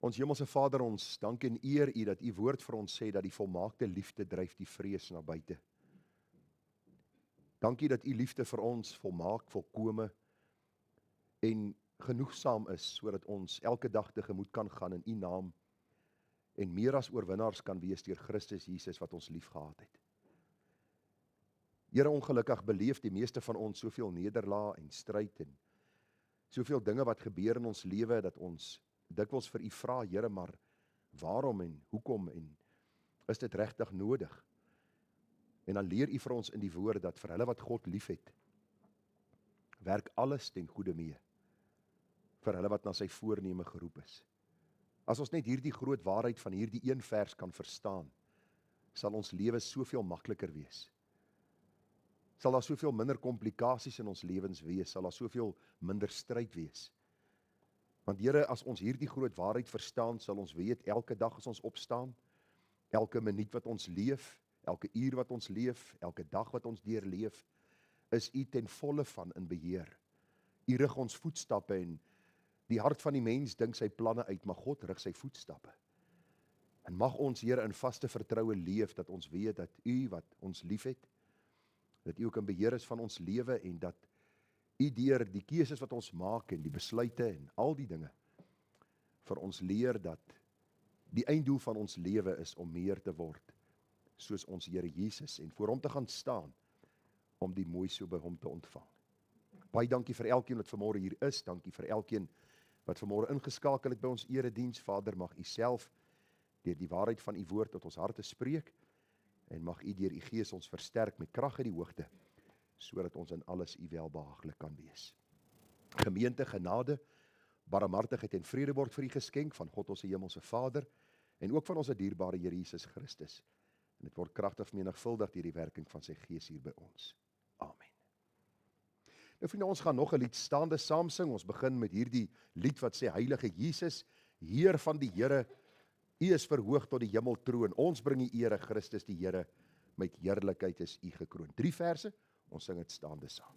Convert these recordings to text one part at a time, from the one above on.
Ons Hemelse Vader, ons dank en eer U dat U woord vir ons sê dat die volmaakte liefde dryf die vrees na buite. Dankie dat U liefde vir ons volmaak, volkome en genoegsaam is, sodat ons elke dag tegemoet kan gaan in U naam en meer as oorwinnaars kan wees deur Christus Jesus wat ons lief gehad het. Here, ongelukkig beleef die meeste van ons soveel nederlae en stryd en soveel dinge wat gebeur in ons lewe, dat ons dikwels vir U vra, Here, maar waarom en hoekom en is dit regtig nodig? En dan leer U vir ons in die woord dat vir hulle wat God lief het, werk alles ten goeie mee, vir hulle wat na sy voorneme geroep is. As ons net hierdie groot waarheid van hierdie een vers kan verstaan, sal ons lewe soveel makliker wees. Sal daar soveel minder komplikasies in ons lewens wees, sal daar soveel minder stryd wees. Want Here, as ons hierdie groot waarheid verstaan, sal ons weet, elke dag as ons opstaan, elke minuut wat ons leef, elke uur wat ons leef, elke dag wat ons deurleef, is U ten volle van in beheer. U rig ons voetstappe en die hart van die mens dink sy planne uit, maar God rig sy voetstappe. En mag ons, Here, in vaste vertroue leef, dat ons weet dat U wat ons lief het, dat U ook in beheer is van ons lewe en dat U deur die keuses wat ons maak en die besluite en al die dinge vir ons leer dat die einddoel van ons lewe is om meer te word soos ons Here Jesus en voor Hom te gaan staan om die mooi so by Hom te ontvang. Baie dankie vir elkeen wat vanmôre hier is, dankie vir elkeen wat vanmôre ingeskakel het by ons erediens. Vader, mag U self deur die waarheid van U woord tot ons harte spreek en mag U deur U Gees ons versterk met krag in die hoogte, sodat ons in alles U welbehaaglik kan wees. Gemeente, genade, barmhartigheid en vrede word vir U geskenk van God ons hemelse Vader en ook van ons dierbare Here Jesus Christus. En dit word kragtig vermenigvuldig deur die werking van sy Gees hier by ons. Amen. Nou vriende, ons gaan nog 'n lied staande saam sing. Ons begin met hierdie lied wat sê, Heilige Jesus, Heer van die Here, U is verhoog tot die hemeltroon. Ons bring U ere, Christus die Here, met heerlikheid is U gekroon. 3 verse, ons sing dit staande saam.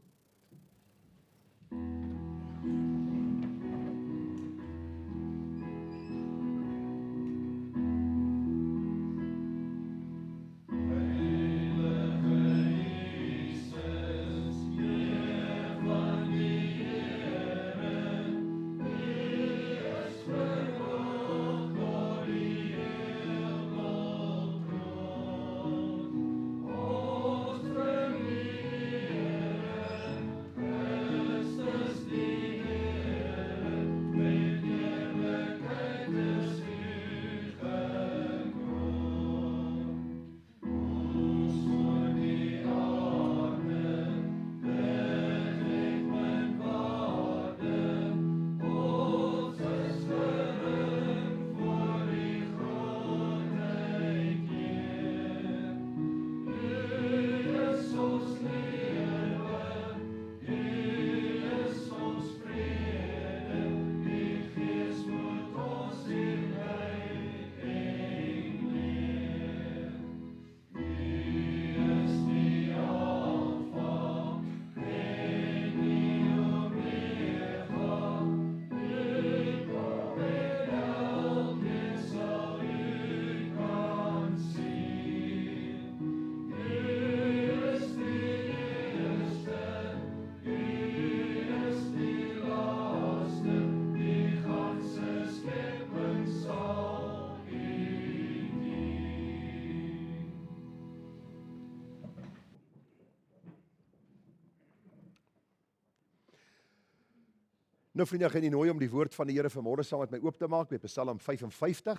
Nou vriende, ek gaan u nooi om die woord van die Here vanmôre saam met my oop te maak by Psalm 55.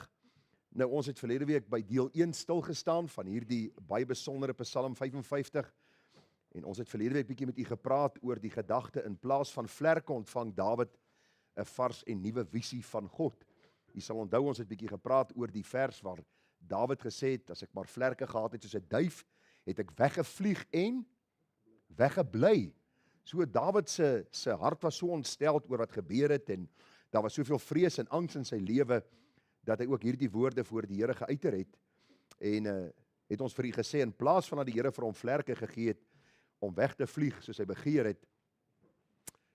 Nou ons het verlede week by deel 1 stil gestaan van hierdie baie besondere Psalm 55 en ons het verlede week bietjie met u gepraat oor die gedagte in plaas van vlerke ontvang Dawid 'n vars en nuwe visie van God. U sal onthou ons het bietjie gepraat oor die vers waar Dawid gesê het, as ek maar vlerke gehad het soos 'n duif, het ek weggevlieg en weggebly. So Dawid se hart was so ontsteld oor wat gebeur het en daar was soveel vrees en angs in sy lewe dat hy ook hierdie woorde voor die Here geuiter het en het ons vir u gesê, in plaas van dat die Here vir hom vlerke gegee het om weg te vlieg soos hy begeer het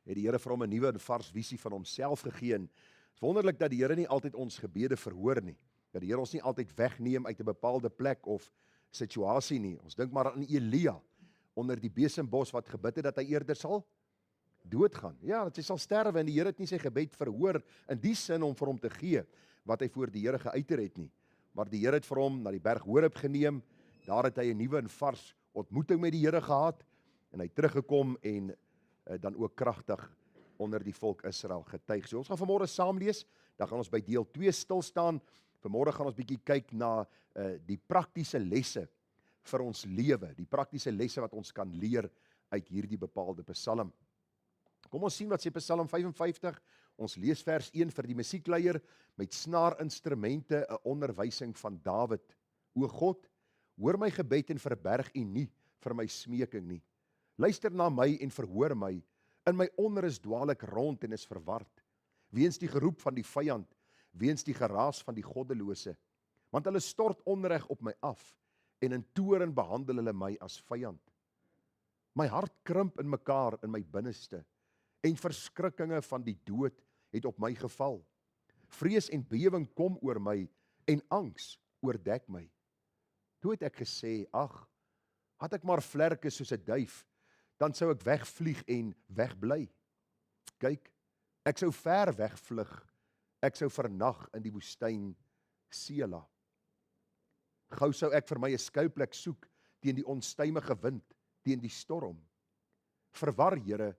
die Here vir hom 'n nuwe en vars visie van homself gegee en is wonderlik dat die Here nie altyd ons gebede verhoor nie. Dat die Here ons nie altyd wegneem uit 'n bepaalde plek of situasie nie. Ons dink maar aan Elia onder die besembos wat gebid het dat hy eerder sal doodgaan. Ja, dat hy sal sterwe en die Here het nie sy gebed verhoor in die sin om vir hom te gee wat hy voor die Here geuiter het nie. Maar die Here het vir hom na die berg Horeb geneem. Daar het hy 'n nuwe en vars ontmoeting met die Here gehad en hy teruggekom en dan ook kragtig onder die volk Israel getuig. So ons gaan vanmôre saam lees, dan gaan ons by deel 2 stil staan. Vanmôre gaan ons bietjie kyk na die praktiese lesse vir ons lewe, die praktiese lesse wat ons kan leer uit hierdie bepaalde Psalm. Kom ons sien wat sê Psalm 55. Ons lees vers 1 vir die musiekleier met snaarinstrumente, 'n onderwysing van Dawid. O God, hoor my gebed en verberg U nie vir my smeking nie. Luister na my en verhoor my. In my onrus dwaal ek rond en is verward, weens die geroep van die vyand, weens die geraas van die goddelose. Want hulle stort onreg op my af en in toorn behandel hulle my as vyand. My hart krimp in mekaar in my binneste en verskrikkinge van die dood het op my geval. Vrees en bewering kom oor my en angs oordek my. Toe het ek gesê, ag, had ek maar vlerke soos 'n duif, dan sou ek wegvlieg en wegbly. Kyk, ek sou ver wegvlug, ek sou vernag in die woestyn Sela. Gou sou ek vir my 'n skuilplek soek teen die onstuimige wind, teen die storm. Verwar, Here,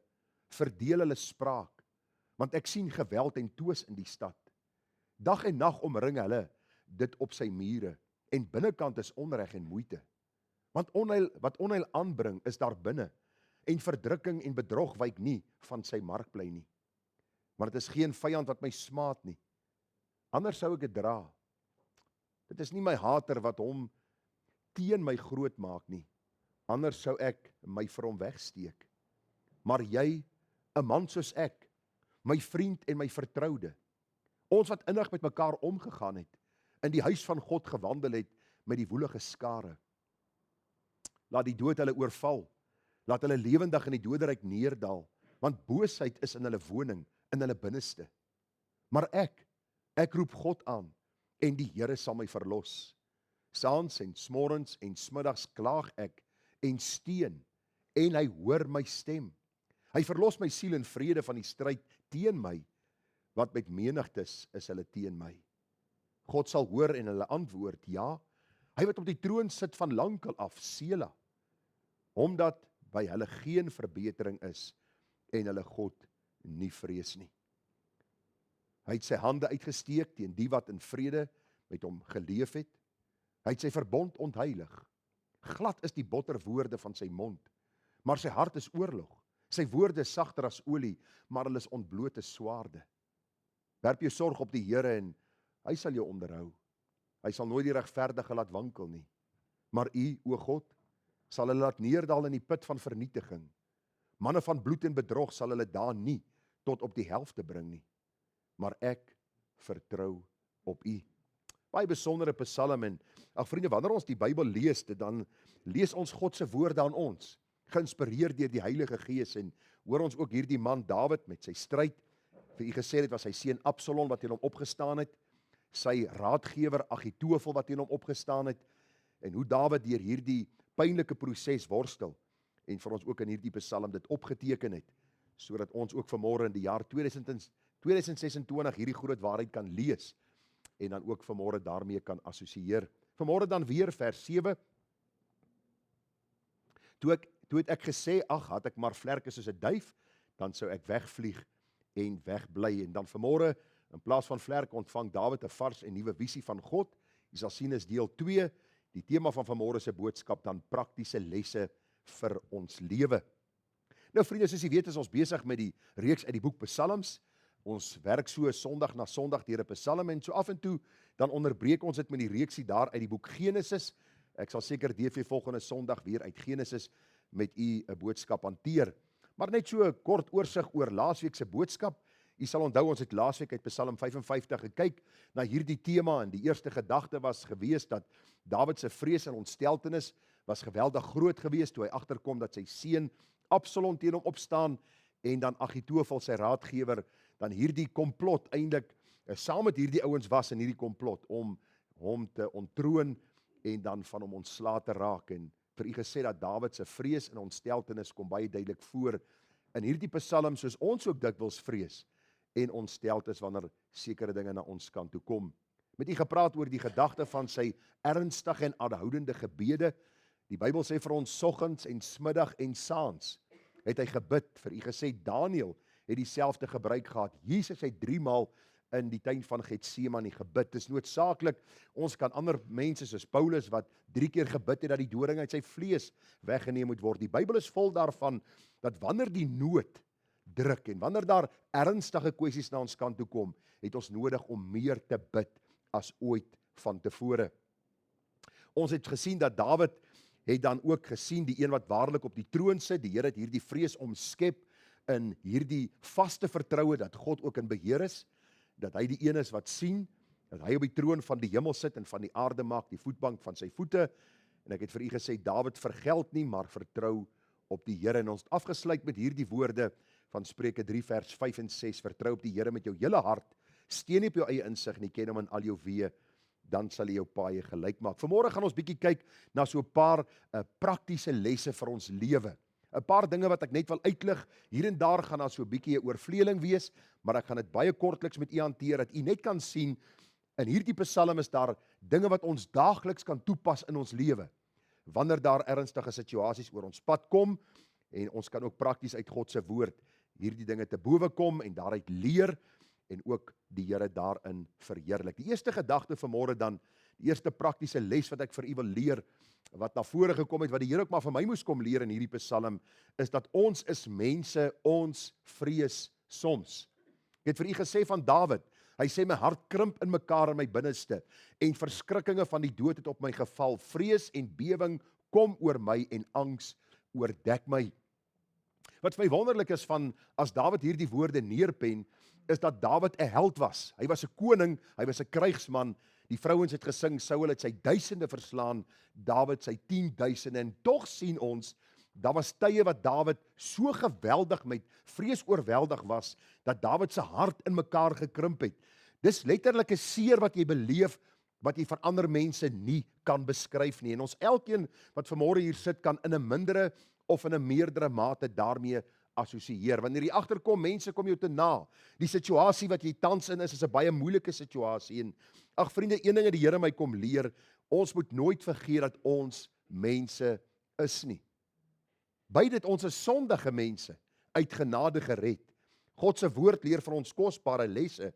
verdeel hulle spraak, want ek sien geweld en toos in die stad. Dag en nag omring hulle dit op sy mure, en binnekant is onreg en moeite. Want wat onheil aanbring is daar binne, en verdrukking en bedrog wyk nie van sy markplein nie. Maar dit is geen vyand wat my smaad nie. Anders sou ek dit dra. Dit is nie my hater wat hom teen my groot maak nie. Anders sou ek my vir hom wegsteek. Maar jy, 'n man soos ek, my vriend en my vertroude, ons wat innig met mekaar omgegaan het, in die huis van God gewandel het met die woelige skare. Laat die dood hulle oorval, laat hulle lewendig in die doderyk neerdal, want boosheid is in hulle woning, in hulle binneste. Maar ek roep God aan, en die Here sal my verlos. Saans en smorgens en smiddags klaag ek en steun, en hy hoor my stem. Hy verlos my siel in vrede van die stryd teen my, wat met menigtes is hulle teen my. God sal hoor en hulle antwoord, ja, hy wat op die troon sit van lankal af, Sela, omdat by hulle geen verbetering is en hulle God nie vrees nie. Hy het sy hande uitgesteek teen die wat in vrede met hom geleef het. Hy het sy verbond ontheilig. Glad is die botterwoorde van sy mond, maar sy hart is oorlog. Sy woorde is sagter as olie, maar hulle is ontblote swaarde. Werp jou sorg op die Here en hy sal jou onderhou. Hy sal nooit die regverdige laat wankel nie. Maar U, o God, sal hulle laat neerdal in die put van vernietiging. Manne van bloed en bedrog sal hulle daar nie tot op die helfte bring nie. Maar ek vertrou op U. Baie besondere Psalm en ag vriende, wanneer ons die Bybel lees, dan lees ons God se woorde aan ons, geïnspireer deur die Heilige Gees en hoor ons ook hierdie man Dawid met sy stryd. Vir u gesê dit was sy seun Absalom wat teen hom opgestaan het, sy raadgewer Agitofel wat teen hom opgestaan het, en hoe Dawid deur hierdie pynlike proses worstel, en vir ons ook in hierdie Psalm dit opgeteken het, sodat ons ook vanmôre in die jaar 2026 hierdie groot waarheid kan lees, en dan ook vanmôre daarmee kan assosieer. Vanmôre dan weer vers 7, toe het ek gesê, ag, had ek maar vlerke soos 'n duif, dan sou ek wegvlieg en wegbly. En dan vanmôre, in plaas van vlerke, ontvang Dawid 'n vars en nuwe visie van God. Jy sal sien is deel 2, die tema van vanmôre se boodskap, dan praktiese lesse vir ons lewe. Nou vriende, soos jy weet, is ons besig met die reeks uit die boek Psalms. Ons werk so Sondag na Sondag deur 'n Psalm, en so af en toe, dan onderbreek ons dit met die reeksie daar uit die boek Genesis. Ek sal seker DV volgende Sondag weer uit Genesis met u 'n boodskap hanteer. Maar net so 'n kort oorsig oor laasweek se boodskap. U sal onthou, ons het laasweek uit Psalm 55 gekyk na hierdie tema, en die eerste gedagte was gewees dat Dawid se vrees en ontsteltenis was geweldig groot gewees toe hy agterkom dat sy seun Absalom teen hom opstaan, en dan Agitofel sy raadgewer dan hierdie komplot eintlik saam met hierdie ouens was in hierdie komplot om hom te ontroon en dan van hom ontslae te raak. En vir u gesê dat Dawid se vrees en ontsteltenis kom baie duidelik voor in hierdie Psalm, soos ons ook dikwels vrees en ontsteld is wanneer sekere dinge na ons kant toe kom. Met u gepraat oor die gedagte van sy ernstige en aanhoudende gebede. Die Bybel sê vir ons soggens en smiddag en saans het hy gebid. Vir u gesê Daniël het dieselfde gebruik gehad. Jesus het 3 maal in die tuin van Getsemane gebid. Dis noodsaaklik. Ons kan ander mense soos Paulus wat 3 keer gebid het dat die doring uit sy vlees weggeneem moet word. Die Bybel is vol daarvan dat wanneer die nood druk en wanneer daar ernstige kwessies na ons kant toe kom, het ons nodig om meer te bid as ooit van tevore. Ons het gesien dat Dawid het dan ook gesien die een wat waarlik op die troon sit. Die Here het hierdie vrees omskep in hierdie vaste vertroue dat God ook in beheer is, dat hy die een is wat sien, dat hy op die troon van die hemel sit en van die aarde maak die voetbank van sy voete. En ek het vir u gesê, Dawid vergeld nie, maar vertrou op die Here. En ons het afgesluit met hierdie woorde van Spreuke 3 vers 5 en 6, vertrou op die Here met jou hele hart, steun nie op jou eie insig nie, ken hom in al jou weë, dan sal hy jou paaie gelyk maak. Vanmôre gaan ons bietjie kyk na so 'n paar praktiese lesse vir ons lewe. 'n Paar dinge wat ek net wil uitlig. Hier en daar gaan daar so 'n bietjie 'n oorvleeling wees, maar ek gaan dit baie kortliks met u hanteer, dat u net kan sien, in hierdie Psalm is daar dinge wat ons daagliks kan toepas in ons lewe, wanneer daar ernstige situasies oor ons pad kom, en ons kan ook prakties uit God se woord hierdie dinge te bowe kom en daaruit leer, en ook die Here daarin verheerlik. Die eerste gedagte vanmôre dan, die eerste praktiese les wat ek vir u wil leer, wat na vore gekom het, wat die Here ook maar vir my moes kom leer in hierdie Psalm, is dat ons is mense, ons vrees soms. Ek het vir u gesê van Dawid, hy sê my hart krimp in mekaar in my binneste, en verskrikkinge van die dood het op my geval, vrees en bewing kom oor my en angs oordek my. Wat vir my wonderlik is van, as Dawid hierdie woorde neerpen, is dat Dawid 'n held was. Hy was 'n koning, hy was 'n krygsman. Die vrouens het gesing, Saul het sy duisende verslaan, Dawid sy 10.000, en tog sien ons, daar was tye wat Dawid so geweldig met vrees oorweldig was, dat Dawid se hart in mekaar gekrimp het. Dis letterlik 'n seer wat jy beleef, wat jy vir ander mense nie kan beskryf nie. En ons elkeen wat vanmôre hier sit, kan in 'n mindere of in 'n meerdere mate daarmee assosieer. Wanneer jy agterkom, mense kom jou te na. Die situasie wat jy tans in is 'n baie moeilike situasie. En ag vriende, een ding het die Here my kom leer, ons moet nooit vergeet dat ons mense is nie. By dit ons is sondige mense, uit genade gered. God se woord leer vir ons kosbare lesse,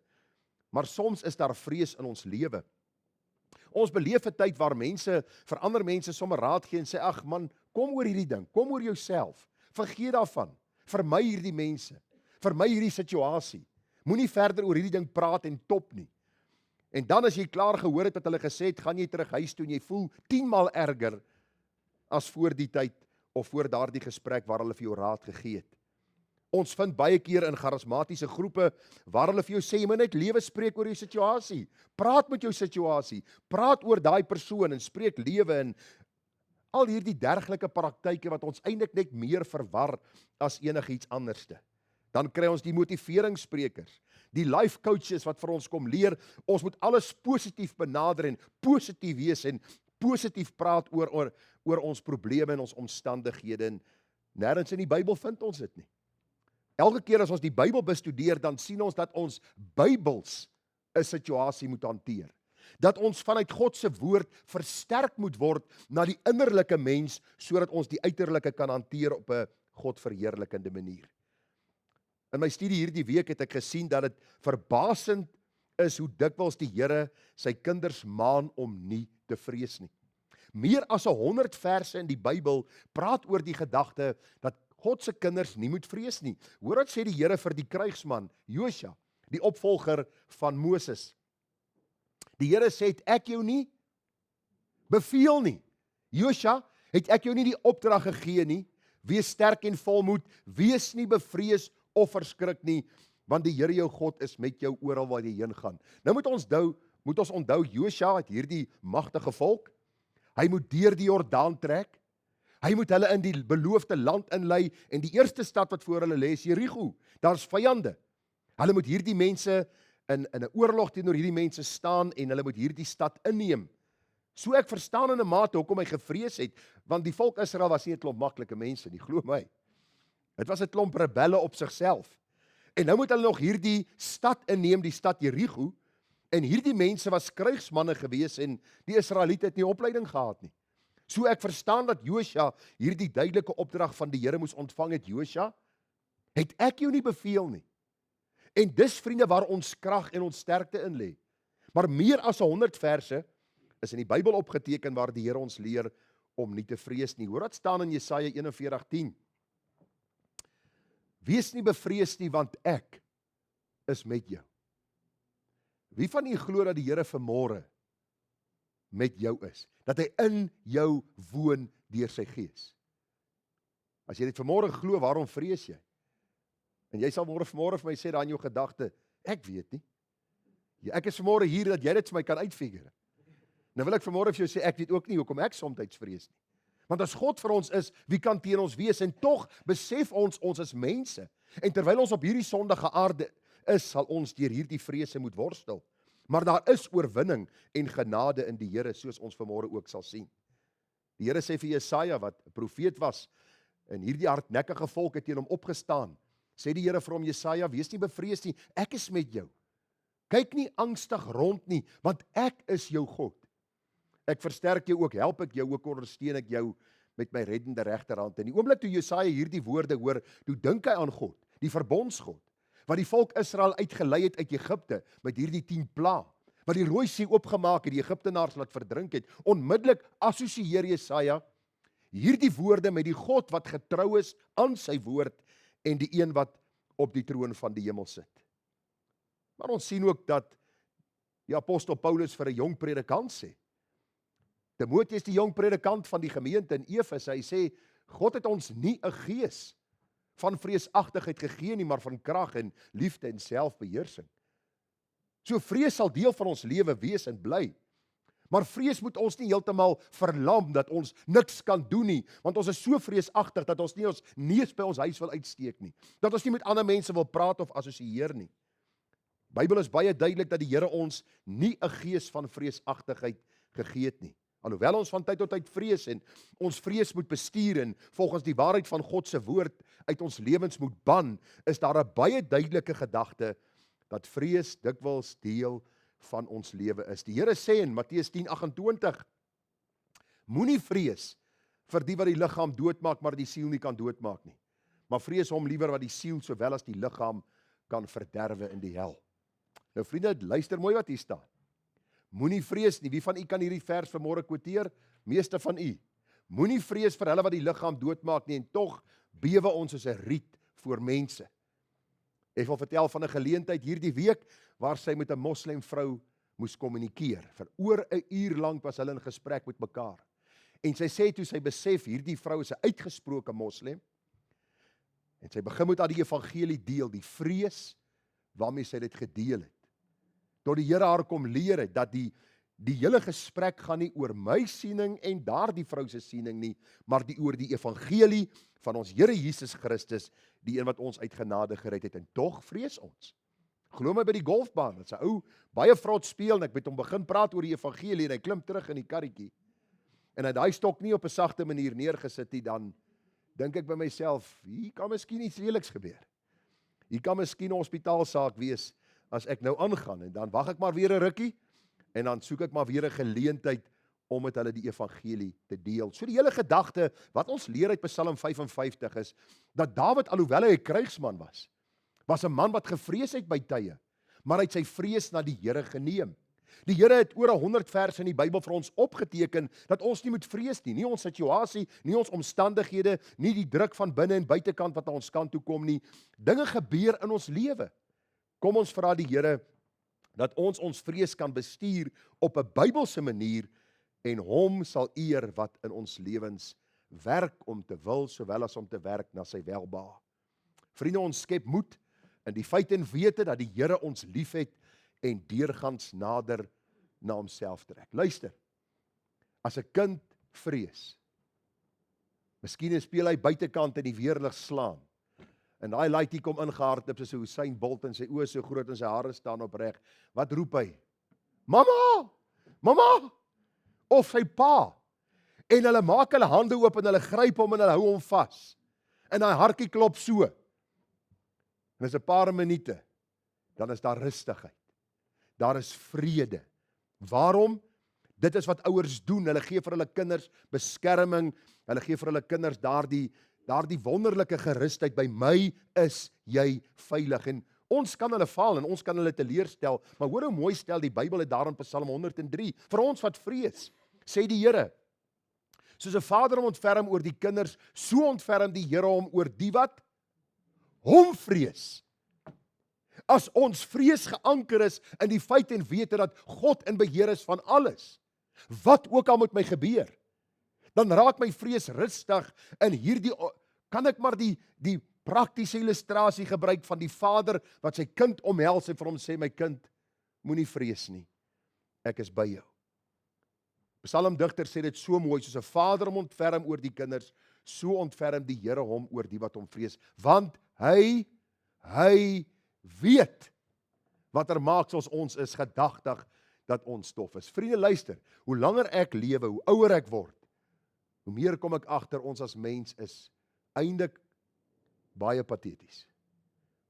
maar soms is daar vrees in ons lewe. Ons beleef 'n tyd waar mense vir ander mense sommer raad gee en sê, ag man, kom oor hierdie ding, kom oor jouself, vergeet daarvan, vermy hierdie mense, vermy hierdie situasie, moenie verder oor hierdie ding praat en top nie. En dan as jy klaar gehoor het wat hulle gesê het, gaan jy terug huis toe en jy voel 10 maal erger as voor die tyd of voor daardie gesprek waar hulle vir jou raad gegee het. Ons vind baie keer in charismatiese groepe waar hulle vir jou sê, jy moet net lewe spreek oor jou situasie. Praat met jou situasie. Praat oor daai persoon en spreek lewe in. Al hierdie dergelike praktyke wat ons eintlik net meer verwar as enigiets anderste. Dan kry ons die motiveringssprekers, die life coaches wat vir ons kom leer, ons moet alles positief benader en positief wees en positief praat oor ons probleme en ons omstandighede. En nêrens in die Bybel vind ons dit nie. Elke keer as ons die Bybel bestudeer, dan sien ons dat ons Bybels 'n situasie moet hanteer. Dat ons vanuit God se woord versterk moet word na die innerlike mens, sodat ons die uiterlike kan hanteer op 'n Godverheerlikende manier. In my studie hierdie week het ek gesien dat dit verbasend is hoe dikwels die Here sy kinders maan om nie te vrees nie. Meer as 100 verse in die Bybel praat oor die gedagte dat God se kinders nie moet vrees nie. Hoor wat sê die Here vir die krygsman Josua, die opvolger van Moses. Die Here sê, het ek jou nie beveel nie. Josua, het ek jou nie die opdrag gegee nie? Wees sterk en volmoed, wees nie bevrees of verskrik nie, want die Here jou God is met jou oral waar jy heen gaan. Nou moet ons onthou, Josua het hierdie magtige volk, hy moet deur die Jordaan trek, hy moet hulle in die beloofde land inlei, en die eerste stad wat voor hulle lê is Jerigo. Daar's vyande. Hulle moet hierdie mense in 'n oorlog teenoor hierdie mense staan en hulle moet hierdie stad inneem. So ek verstaan in 'n mate hoekom hy gevrees het, want die volk Israel was nie 'n klomp maklike mense nie, glo my. Dit was 'n klomp rebelle op sigself. En nou moet hulle nog hierdie stad inneem, die stad Jerigo, en hierdie mense was krygsmanne gewees en die Israeliete het nie opleiding gehad nie. So ek verstaan dat Josua hierdie duidelike opdrag van die Here moes ontvang het. Josua, het ek jou nie beveel nie? En dis vriende waar ons krag en ons sterkte in lê. Maar meer as 100 verse is in die Bybel opgeteken waar die Here ons leer om nie te vrees nie. Hoor wat staan in Jesaja 41:10. Wees nie bevrees nie, want ek is met jou. Wie van u glo dat die Here vanmôre met jou is? Dat hy in jou woon deur sy Gees? As jy dit vanmôre glo, waarom vrees jy? En jy sal vanmôre vir my sê daar in jou gedagte, ek weet nie. Ja, ek is vanmôre hier dat jy dit vir my kan uitfigure. Nou wil ek vanmôre vir jou sê, ek weet ook nie hoekom ek soms vrees nie. Want as God vir ons is, wie kan teen ons wees? En tog besef ons is mense. En terwyl ons op hierdie sondige aarde is, sal ons deur hierdie vrese moet worstel. Maar daar is oorwinning en genade in die Here, soos ons vanmôre ook sal sien. Die Here sê vir Jesaja, wat 'n profeet was, en hierdie hardnekkige volk het teen hom opgestaan, sê die Here vir hom, Jesaja, wees nie bevrees nie, ek is met jou. Kyk nie angstig rond nie, want ek is jou God. Ek versterk jou ook, help ek jou ook, ondersteun ek jou met my reddende regterhand. En die oomblik toe Jesaja hierdie woorde hoor, toe dink hy aan God, die verbondsgod, wat die volk Israel uitgelei het uit Egipte met hierdie 10 plaae, wat die Rooi See oopgemaak het, die Egiptenaars laat verdrink het. Onmiddellik assosieer Jesaja hierdie woorde met die God wat getrou is aan sy woord en die een wat op die troon van die hemel sit. Maar ons sien ook dat die apostel Paulus vir 'n jong predikant sê, Timoteus die jong predikant van die gemeente in Efese, hy sê, God het ons nie 'n gees van vreesagtigheid gegee nie, maar van krag en liefde en selfbeheersing. So vrees sal deel van ons lewe wees en bly. Maar vrees moet ons nie heeltemal verlam dat ons niks kan doen nie, want ons is so vreesagtig dat ons nie ons neus by ons huis wil uitsteek nie. Dat ons nie met ander mense wil praat of assosieer nie. Bybel is baie duidelik dat die Here ons nie 'n gees van vreesagtigheid gegee het nie. Alhoewel ons van tyd tot tyd vrees en ons vrees moet bestuur en volgens die waarheid van God se woord uit ons lewens moet ban, is daar 'n baie duidelike gedagte dat vrees dikwels deel van ons lewe is. Die Here sê in Matteus 10:28, moenie vrees vir die wat die liggaam doodmaak, maar die siel nie kan doodmaak nie. Maar vrees hom liewer wat die siel sowel as die liggaam kan verderwe in die hel. Nou vriende, luister mooi wat hier staan. Moenie vrees nie. Wie van u kan hierdie vers vanmôre quoteer? Meeste van u. Moenie vrees vir hulle wat die liggaam doodmaak nie, en tog bewe ons soos 'n riet voor mense. Ek wil vertel van 'n geleentheid hierdie week waar sy met 'n moslem vrou moes kommunikeer. Vir oor 'n uur lank was hulle in gesprek met mekaar. En sy sê toe sy besef hierdie vrou is 'n uitgesproke moslem, en sy begin met haar die evangelie deel, die vrees waarmee sy dit gedeel het. Tot die Here haar kom leer het, dat die hele gesprek gaan nie oor my siening en daardie vrou se siening nie, maar oor die evangelie van ons Here Jesus Christus, die een wat ons uit genade gered het, en tog vrees ons. Glo my by die golfbaan, dat sy ou baie vrot speel, en ek met hom begin praat oor die evangelie, en hy klim terug in die karretjie, en hy daai stok nie op 'n sagte manier neergesit nie, dan dink ek by myself, hier kan miskien iets reëliks gebeur. Hier kan miskien 'n hospitaalsaak wees, as ek nou aangaan, en dan wag ek maar weer 'n rukkie, en dan soek ek maar weer 'n geleentheid om met hulle die evangelie te deel. So die hele gedagte wat ons leer uit Psalm 55 is, dat Dawid, alhoewel hy 'n krygsman was 'n man wat gevrees het by tye, maar hy het sy vrees na die Here geneem. Die Here het oor 100 verse in die Bybel vir ons opgeteken, dat ons nie moet vrees nie, nie ons situasie, nie ons omstandighede, nie die druk van binne en buitekant wat aan ons kant toe kom nie. Dinge gebeur in ons lewe. Kom ons vra die Here dat ons vrees kan bestuur op 'n Bybelse manier, en hom sal eer wat in ons lewens werk om te wil, sowel as om te werk na sy welbehae. Vriende, ons skep moed in die feit en wete dat die Here ons liefhet en deurgangs nader na homself trek. Luister, as 'n kind vrees, miskien speel hy buitekant in die weerlig slaan, En daai laaitjie kom ingehardloop soos Usain Bolt en sy oë so groot en sy hare staan opreg. Wat roep hy? Mamma! Mamma! Of sy pa. En hulle maak hulle hande oop en hulle gryp hom en hulle hou hom vas. En daai hartjie klop so. En dis 'n paar minute. Dan is daar rustigheid. Daar is vrede. Waarom? Dit is wat ouers doen. Hulle gee vir hulle kinders beskerming. Hulle gee vir hulle kinders daardie wonderlike gerusheid. By my is jy veilig. En ons kan hulle faal en ons kan hulle teleurstel. Maar hoor hoe mooi stel die Bybel dit daar in Psalm 103. Vir ons wat vrees, sê die Here, soos 'n vader hom ontferm oor die kinders, so ontferm die Here hom oor die wat hom vrees. As ons vrees geanker is in die feit en wete dat God in beheer is van alles, wat ook al met my gebeur, dan raak my vrees rustig in hierdie, kan ek maar die praktiese illustrasie gebruik van die vader wat sy kind omhels en vir hom sê, my kind, moenie vrees nie, ek is by jou. Psalmdigter sê dit so mooi, soos 'n vader hom ontferm oor die kinders, so ontferm die Here hom oor die wat hom vrees, want hy weet watter maaksels ons is, gedagtig dat ons stof is. Vriende, luister, hoe langer ek lewe, hoe ouer ek word, hoe meer kom ek agter ons as mens is eintlik baie pateties.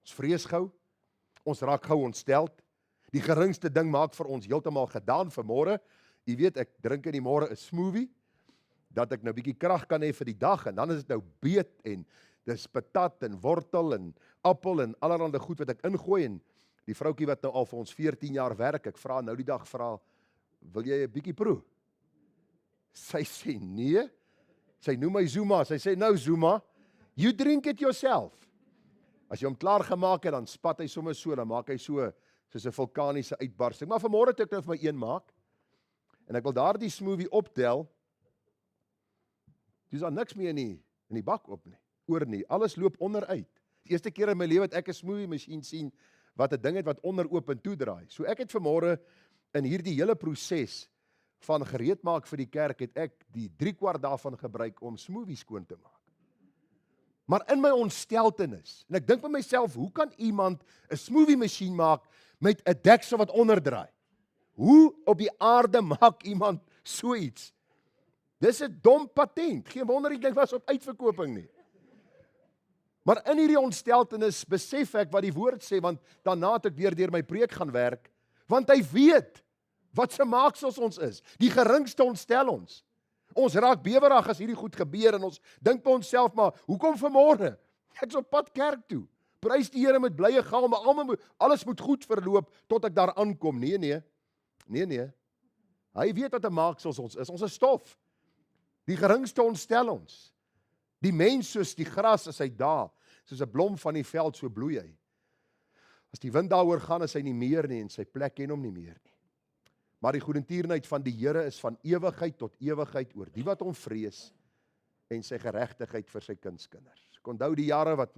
Ons vrees gou, ons raak gou ontsteld, die geringste ding maak vir ons heeltemal gedaan vir môre. Jy weet, ek drink in die môre 'n smoothie, dat ek nou bietjie krag kan hê vir die dag, en dan is dit nou beet, en dis patat, en wortel, en appel, en allerhande goed wat ek ingooi, en die vroukie wat nou al vir ons 14 jaar werk, ek vra nou die dag, wil jy 'n bietjie proe? Sy sê nee, sy noem my Zuma, sy sê nou Zuma, you drink it yourself. As jy hom klaar gemaak het, dan spat hy sommer so, dan maak hy so, soos 'n vulkaniese uitbarsting, maar vanmôre het ek nou vir my een maak, en ek wil daardie smoothie optel, dis daar niks meer in die bak oor nie, alles loop onderuit. Die eerste keer in my lewe het ek 'n smoothie masjien sien, wat 'n ding het wat onder oop en toe draai. So ek het vanmôre in hierdie hele proses van gereed maak vir die kerk, het ek die 3/4 daarvan gebruik om smoothies skoon te maak. Maar in my ontsteltenis, en ek dink by myself, hoe kan iemand 'n smoothie masjien maak met 'n deksel wat onderdraai? Hoe op die aarde maak iemand so iets? Dis 'n dom patent. Geen wonder die ding was op uitverkoping nie. Maar in hierdie ontsteltenis besef ek wat die woord sê, want daarna het ek weer deur my preek gaan werk, want hy weet wat se maaksels ons is. Die geringste ontstel ons. Ons raak bewerig as hierdie goed gebeur en ons dink by onsself, maar hoekom vanmôre? Ek's op pad kerk toe. Prys die Here met blye gaal, maar alles moet goed verloop tot ek daar aankom. Nee. Hy weet wat 'n maaksels ons is. Ons is stof. Die geringste ontstel ons. Die mens soos die gras as hy daag, soos 'n blom van die veld, so bloei hy. As die wind daaroor gaan, is hy nie meer nie en sy plek ken hom nie meer nie. Maar die goedertierenheid van die Here is van ewigheid tot ewigheid oor die wat hom vrees en sy geregtigheid vir sy kindskinders. Ek onthou die jare wat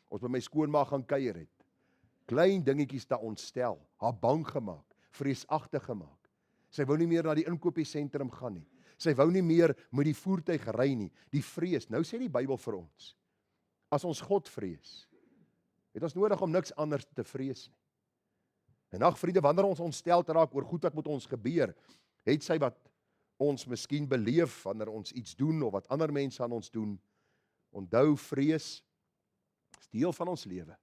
ons by my skoonma gaan kuier het. Klein dingetjies daar ontstel, haar bang gemaak, vreesagtig gemaak. Sy wou nie meer na die inkopiesentrum gaan nie. Sy wou nie meer met die voertuig ry nie. Die vrees. Nou sê die Bybel vir ons, as ons God vrees, het ons nodig om niks anders te vrees nie. En ag vriende, wanneer ons ontstel raak oor goed wat met ons gebeur, het sy wat ons miskien beleef wanneer ons iets doen of wat ander mense aan ons doen, onthou vrees is deel van ons lewe.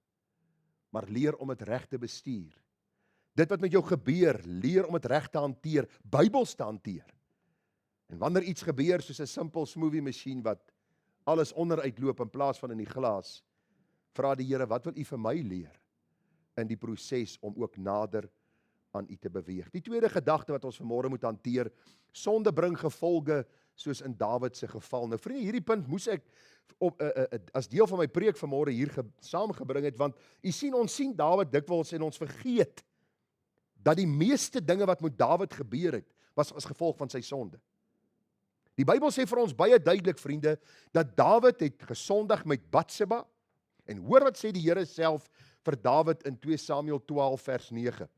Maar leer om dit reg te bestuur. Dit wat met jou gebeur, leer om dit reg te hanteer, Bybels te hanteer. En wanneer iets gebeur soos 'n simpel smoothie masjien wat alles onderuit loop in plaas van in die glas, vra die Here, wat wil U vir my leer in die proses om ook nader aan U te beweeg? Die tweede gedagte wat ons vanmôre moet hanteer, sonde bring gevolge soos in Dawid se geval. Nou vriende, hierdie punt moes ek as deel van my preek vanmôre hier saamgebring het, want ons sien Dawid dikwels en ons vergeet dat die meeste dinge wat met Dawid gebeur het, was as gevolg van sy sonde. Die Bybel sê vir ons baie duidelik, vriende, dat Dawid het gesondig met Batseba, en hoor wat sê die Here self vir Dawid in 2 Samuel 12 vers 9.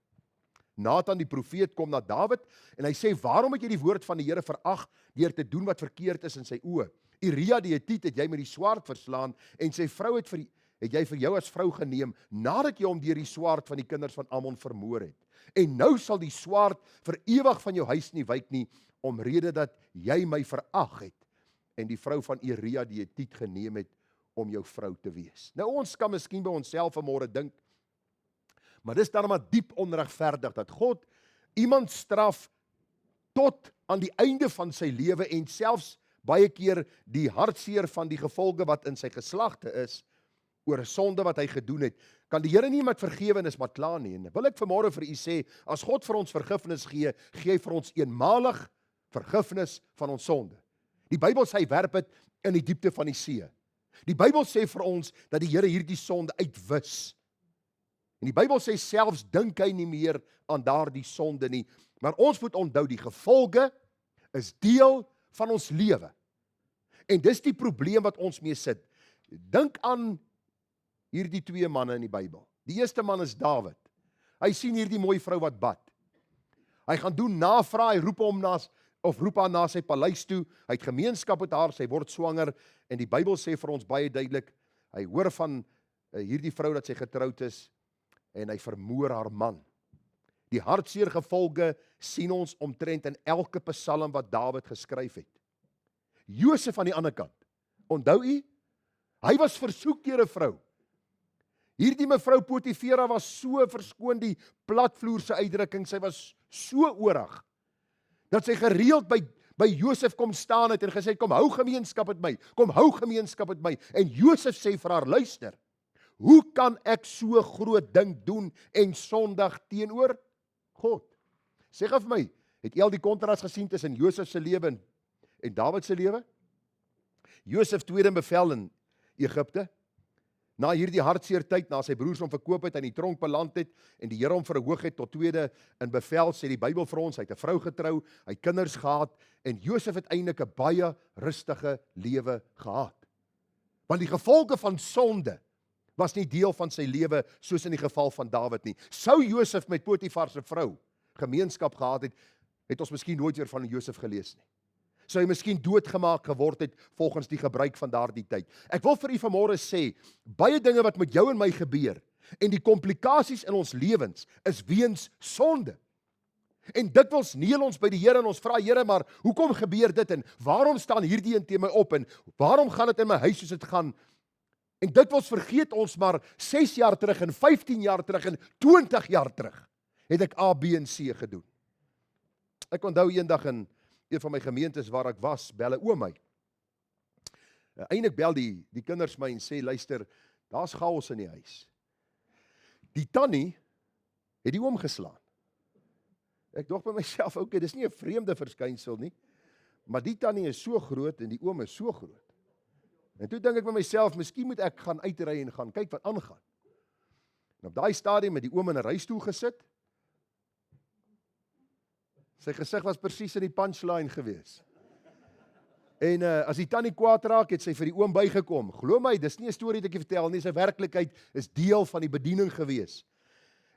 Nathan die profeet kom na Dawid en hy sê, waarom het jy die woord van die Here verag deur te doen wat verkeerd is in sy oë? Uria die Hethiet het jy met die swaard verslaan en sy vrou het het jy vir jou as vrou geneem, nadat jy hom deur die swaard van die kinders van Ammon vermoor het. En nou sal die swaard vir ewig van jou huis nie wyk nie, omrede dat jy my verag het, en die vrou van Uria die Hetiet geneem het, om jou vrou te wees. Nou ons kan miskien by onsself vanmôre dink, maar dis dan maar diep onregverdig, dat God iemand straf tot aan die einde van sy lewe, en selfs baie keer die hartseer van die gevolge wat in sy geslagte is, oor 'n sonde wat hy gedoen het, kan die Here nie met vergifnis maar klaar nie. En wil ek vanmôre vir u sê, as God vir ons vergifnis gee, gee hy vir ons eenmalig vergifnis van ons sonde. Die Bybel sê hy werp dit in die diepte van die see. Die Bybel sê vir ons dat die Here hierdie sonde uitwis. En die Bybel sê selfs dink hy nie meer aan daardie sonde nie. Maar ons moet onthou, die gevolge is deel van ons lewe. En dis die probleem wat ons mee sit. Dink aan hierdie twee manne in die Bybel. Die eerste man is Dawid. Hy sien hierdie mooi vrou wat bad. Hy gaan doen navraag, hy roep haar na sy paleis toe. Hy het gemeenskap met haar, sy word swanger, en die Bybel sê vir ons baie duidelik, hy hoor van hierdie vrou dat sy getroud is, en hy vermoor haar man. Die hartseer gevolge sien ons omtrent in elke psalm wat Dawid geskryf het. Josef aan die ander kant, onthou u, hy was versoek deur 'n vrou. Hierdie mevrou Potifera was so, verskoon die platvloerse uitdrukking, sy was so oorig, dat sy gereeld by Josef kom staan het en gesê het, kom hou gemeenskap met my, kom hou gemeenskap met my. En Josef sê vir haar, luister, hoe kan ek so groot ding doen en sondig teenoor God? Sê gou vir my, het jy al die kontras gesien tussen Josef se lewe en Dawid se lewe? Josef tweede in bevel in Egipte, na hierdie hartseer tyd, na sy broers hom verkoop het, in die tronk beland het, en die Here hom verhoog het tot tweede in bevel, sê die Bybel vir ons, hy het 'n vrou getrou, hy het kinders gehad, en Josef het eintlik 'n baie rustige lewe gehad. Want die gevolge van sonde was nie deel van sy lewe, soos in die geval van Dawid nie. Sou Josef met Potifar se vrou gemeenskap gehad het, het ons miskien nooit weer van Josef gelees nie. Sou hy miskien doodgemaak geword het volgens die gebruik van daardie tyd. Ek wil vir u vanmôre sê, baie dinge wat met jou en my gebeur, en die komplikasies in ons lewens, is weens sonde. En dikwels neel ons by die Here en ons vra, Here, maar hoekom gebeur dit, en waarom staan hierdie een teen my op, en waarom gaan dit in my huis soos dit gaan? En dikwels vergeet ons maar 6 jaar terug, en 15 jaar terug, en 20 jaar terug, het ek A, B en C gedoen. Ek onthou eendag in een van my gemeentes waar ek was, bel 'n oom my. Eindelik bel die kinders my en sê, luister, daar's chaos in die huis. Die tannie het die oom geslaan. Ek dink by myself, okay, dis nie 'n vreemde verskynsel nie, maar die tannie is so groot en die oom is so groot. En toe dink ek by myself, miskien moet ek gaan uitry en gaan kyk wat aangaan. En op daai stadium het die oom in 'n reistool gesit. Sy gesig was presies in die punchline gewees. En as die tannie kwaad raak, het sy vir die oom bygekom. Glo my, dis nie 'n storie wat ek vertel nie, dis 'n werklikheid, is deel van die bediening gewees.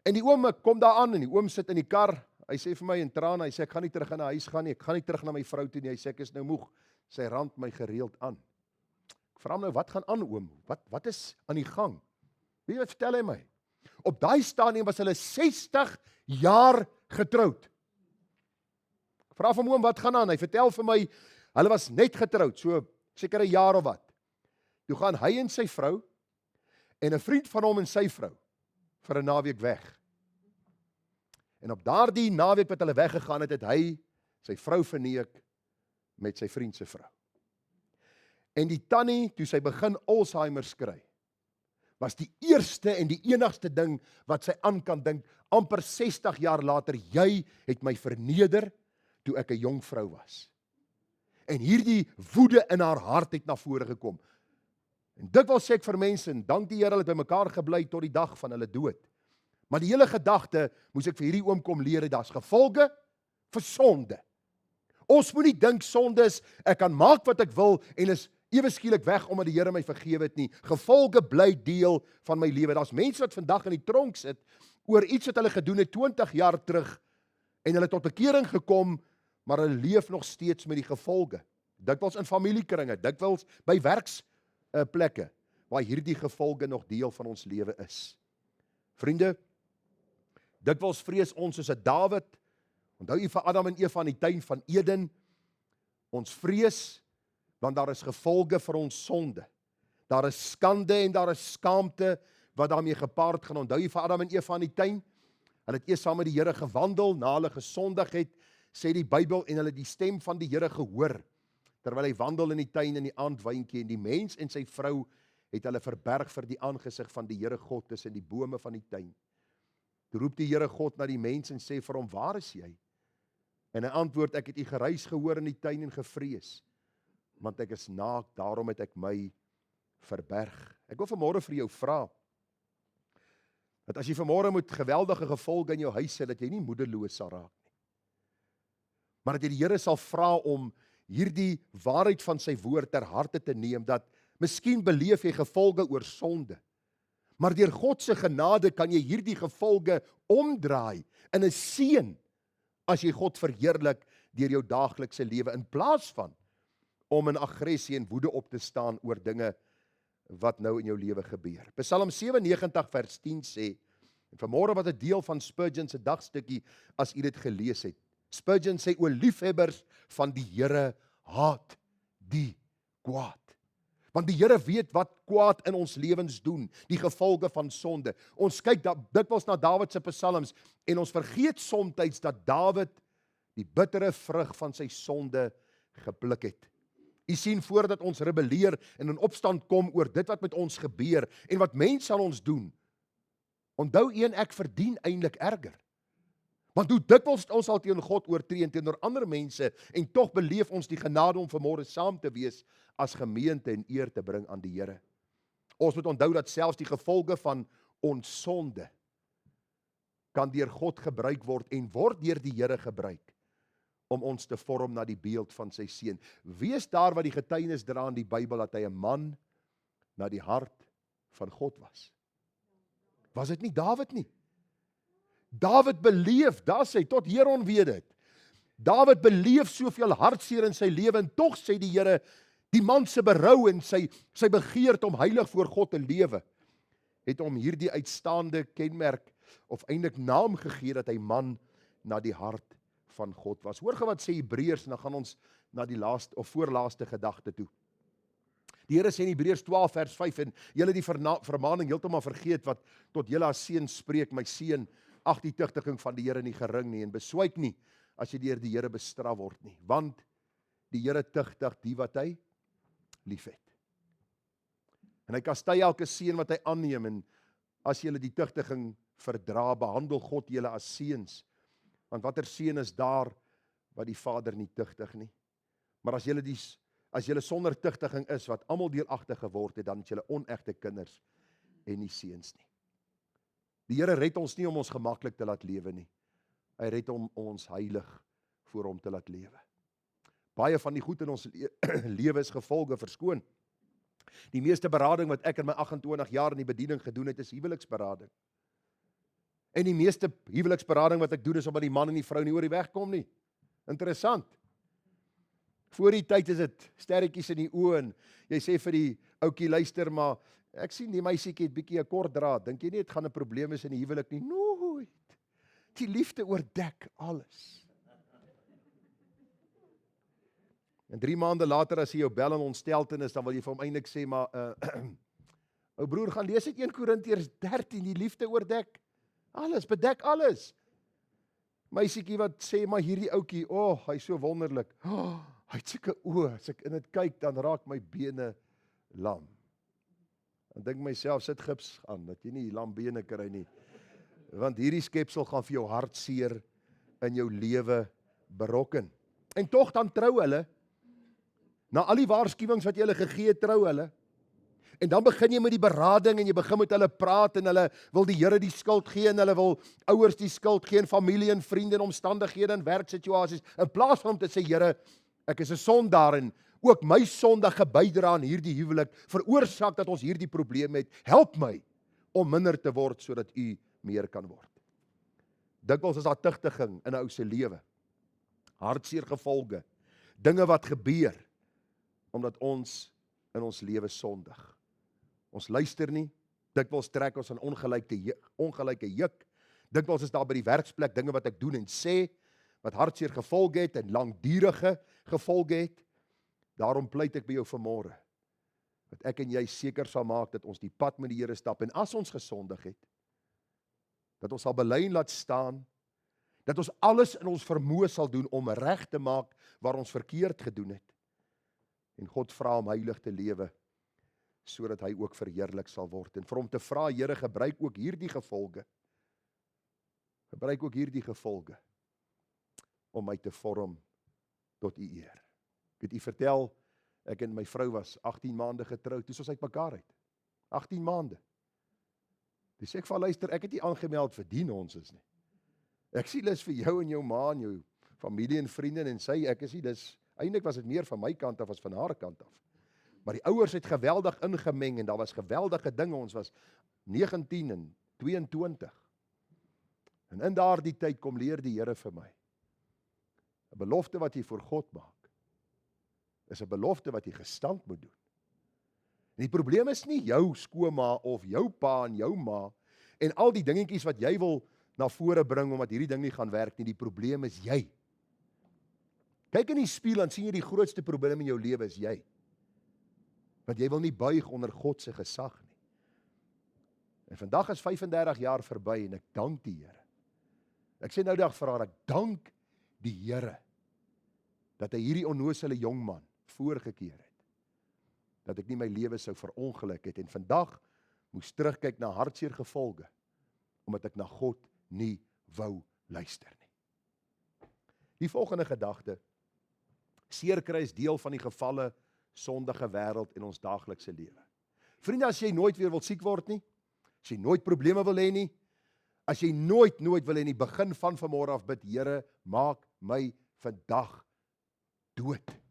En die oom kom daar aan en die oom sit in die kar. Hy sê vir my in trane, hy sê ek gaan nie terug in 'n huis gaan nie, ek gaan nie terug na my vrou toe nie. Hy sê ek is nou moeg. Sy rand my gereeld aan. Ek vra hom nou, wat gaan aan oom? Wat is aan die gang? Weet jy wat vertel hy my? Op daai stadium was hulle 60 jaar getroud. Vra van oom, wat gaan aan? Hy vertel vir my, hulle was net getroud, so seker 'n jaar of wat. Toe gaan hy en sy vrou, en 'n vriend van hom en sy vrou, vir 'n naweek weg. En op daardie naweek wat hulle weggegaan het, het hy sy vrou verneek met sy vriend se vrou. En die tannie, toe sy begin Alzheimer kry, was die eerste en die enigste ding wat sy aan kan dink, amper 60 jaar later, jy het my verneder, toe ek 'n jong vrou was. En hierdie woede in haar hart het na vore gekom. En dikwels sê ek vir mense, en dank die Here, hulle het by mekaar gebly tot die dag van hulle dood. Maar die hele gedagte, moes ek vir hierdie oom kom leer, daar's gevolge vir sonde. Ons moet nie dink sonde is, ek kan maak wat ek wil, en is ewe skielik weg, omdat die Here my vergewe het nie. Gevolge bly deel van my lewe. Daar's mense wat vandag in die tronk sit, oor iets wat hulle gedoen het 20 jaar terug, en hulle tot bekering gekom, maar hulle leef nog steeds met die gevolge. Dikwels in familiekringe, dikwels by werksplekke, waar hierdie gevolge nog deel van ons lewe is. Vriende, dikwels vrees ons soos 'n Dawid, onthou jy vir Adam en Eva in die tuin van Eden, ons vrees, want daar is gevolge vir ons sonde. Daar is skande en daar is skaamte wat daarmee gepaard gaan. Onthou jy vir Adam en Eva in die tuin? Hulle het eers saam met die Here gewandel, na hulle gesondig het, sê die Bybel, en hulle die stem van die Here gehoor, terwyl hy wandel in die tuin in die aandwyntjie, en die mens en sy vrou het hulle verberg vir die aangesig van die Here God tussen die bome van die tuin. Toe roep die Here God na die mens en sê vir hom, waar is jy? En hy antwoord, ek het u geruis gehoor in die tuin en gevrees, want ek is naak, daarom het ek my verberg. Ek wil vanmôre vir jou vra, dat as jy vanmôre met geweldige gevolge in jou huis het, dat jy nie moedeloos sal raak nie. Maar dat jy die Here sal vra om hierdie waarheid van sy woord ter harte te neem, dat miskien beleef jy gevolge oor sonde, maar deur God se genade kan jy hierdie gevolge omdraai in 'n seën, as jy God verheerlik deur jou daaglikse lewe, in plaas van om in aggressie en woede op te staan oor dinge wat nou in jou lewe gebeur. Psalm 97 vers 10 sê, en vanmôre wat 'n deel van Spurgeon se dagstukkie as u dit gelees het. Spurgeon sê, o liefhebbers van die Here, haat die kwaad. Want die Here weet wat kwaad in ons lewens doen, die gevolge van sonde. Ons kyk dikwels na Dawid se psalms en ons vergeet soms dat Dawid die bittere vrug van sy sonde gepluk het. U sien, voordat ons rebelleer en in opstand kom oor dit wat met ons gebeur en wat mense aan ons doen, onthou een, ek verdien eintlik erger. Want hoe dikwels ons al teen God oortree en teenoor ander mense, en tog beleef ons die genade om vanmôre saam te wees as gemeente en eer te bring aan die Here. Ons moet onthou dat selfs die gevolge van ons sonde kan deur God gebruik word en word deur die Here gebruik om ons te vorm na die beeld van sy seun. Wees daar wat die getuienis dra in die Bybel dat hy 'n man na die hart van God was. Was dit nie Dawid nie? Dawid beleef, daar sê, tot Heron weet dit. Dawid beleef soveel hartseer in sy lewe en tog sê die Here, die man se berou en sy begeerte om heilig voor God te lewe, het hom hierdie uitstaande kenmerk of eintlik naam gegee dat hy man na die hart van God was. Hoor gou wat sê Hebreërs, en dan gaan ons na die laaste of voorlaaste gedagte toe. Die Here sê in Hebreërs 12 vers 5, en julle die vermaning heeltemal vergeet wat tot julle as seun spreek, my seun, ag die tugtiging van die Here nie gering nie, en beswyk nie as jy deur die Here bestraf word nie, want die Here tugtig die wat hy liefhet. En hy kastei elke seun wat hy aanneem, en as julle die tugtiging verdra, behandel God julle as seuns, want watter seun is daar wat die Vader nie tugtig nie? Maar as julle sonder tugtiging is, wat almal deelagtig geword het, dan is julle onegte kinders en nie seuns nie. Die Here red ons nie om ons gemaklik te laat lewe nie. Hy red om ons heilig voor hom te laat lewe. Baie van die goed in ons lewe is gevolge verskoon. Die meeste berading wat ek in my 28 jaar in die bediening gedoen het, is huweliksberading. En die meeste huweliksberading wat ek doen, is omdat die man en die vrou nie oor die weg kom nie. Interessant. Voor die tyd is dit sterretjies in die oë, en jy sê vir die ouetjie, luister, maar ek sien die meisietjie het bietjie 'n kort draad. Dink jy nie dit gaan 'n probleem is in die huwelik nie? Nooit. Die liefde oordek alles. En 3 maande later as hy jou bel in ontsteltenis, dan wil jy vir hom eintlik sê, maar ou broer, gaan lees uit 1 Korintiërs 13, die liefde oordek alles, bedek alles. Meisietjie wat sê, maar hierdie ouetjie, hy is so wonderlik. Hy het sulke oë, as ek in dit kyk, dan raak my bene lam. Dan dink myself, sit gips aan, dat jy nie lam bene kry nie. Want hierdie skepsel gaan vir jou hartseer in jou lewe berokken. En tog dan trou hulle. Na al die waarskuwings wat jy hulle gegee het, trou hulle. En dan begin jy met die berading en jy begin met hulle praat en hulle wil die Here die skuld gee en hulle wil ouers die skuld gee en familie en vriende en omstandighede en werksituasies. In plaas van om te sê, Here, ek is 'n sondaar en ook my sondige bydra aan hierdie huwelik veroorsaak dat ons hierdie probleem het. Help my om minder te word sodat u meer kan word. Dikwels is daar tugtiging in 'n ou se lewe. Hartseer gevolge, dinge wat gebeur omdat ons in ons lewe sondig. Ons luister nie. Dikwels trek ons aan ongelyke juk. Dikwels is daar by die werksplek dinge wat ek doen en sê, wat hartseer gevolge het en langdurige gevolge het. Daarom pleit ek by jou vanmôre, dat ek en jy seker sal maak dat ons die pad met die Here stap, en as ons gesondig het, dat ons sal bely en laat staan, dat ons alles in ons vermoë sal doen om reg te maak waar ons verkeerd gedoen het. En God vra om heilig te lewe, sodat hy ook verheerlik sal word. En vir hom te vra, Here, gebruik ook hierdie gevolge. Gebruik ook hierdie gevolge om my te vorm tot u eer. Ek het u vertel, ek en my vrou was 18 maande getroud, toe ons uitmekaar uit. 18 maande. Dis sê ek vir luister, ek het nie aangemeld vir die nonsens nie. Ek sien dis vir jou en jou ma en jou familie en vriende, en sy, ek is nie, dis, eintlik was dit meer van my kant af as van haar kant af. Maar die ouers het geweldig ingemeng, en daar was geweldige dinge, ons was 19 en 22. En in daardie tyd kom leer die Here vir my, 'n belofte wat jy voor God maak, is 'n belofte wat jy gestand moet doen. En die probleem is nie jou skoonma of jou pa en jou ma, en al die dingetjies wat jy wil na vore bring, omdat hierdie ding nie gaan werk nie, die probleem is jy. Kyk in die spieël en sien jy die grootste probleem in jou lewe is jy. Want jy wil nie buig onder God se gesag nie. En vandag is 35 jaar verby, en ek dank die Here. Ek sê nou dag vir haar, ek dank die Here, dat hy hierdie onnosele jongman voorgekeer het, dat ek nie my lewe sou verongeluk het, en vandag moes terugkyk na hartseer gevolge, omdat ek na God nie wou luister nie. Die volgende gedagte, seerkry is deel van die gevalle sondige wêreld in ons daaglikse lewe. Vriende, as jy nooit weer wil siek word nie, as jy nooit probleme wil hê nie, as jy nooit wil hê nie, begin van vanmôre af bid, Here, maak my vandag dood.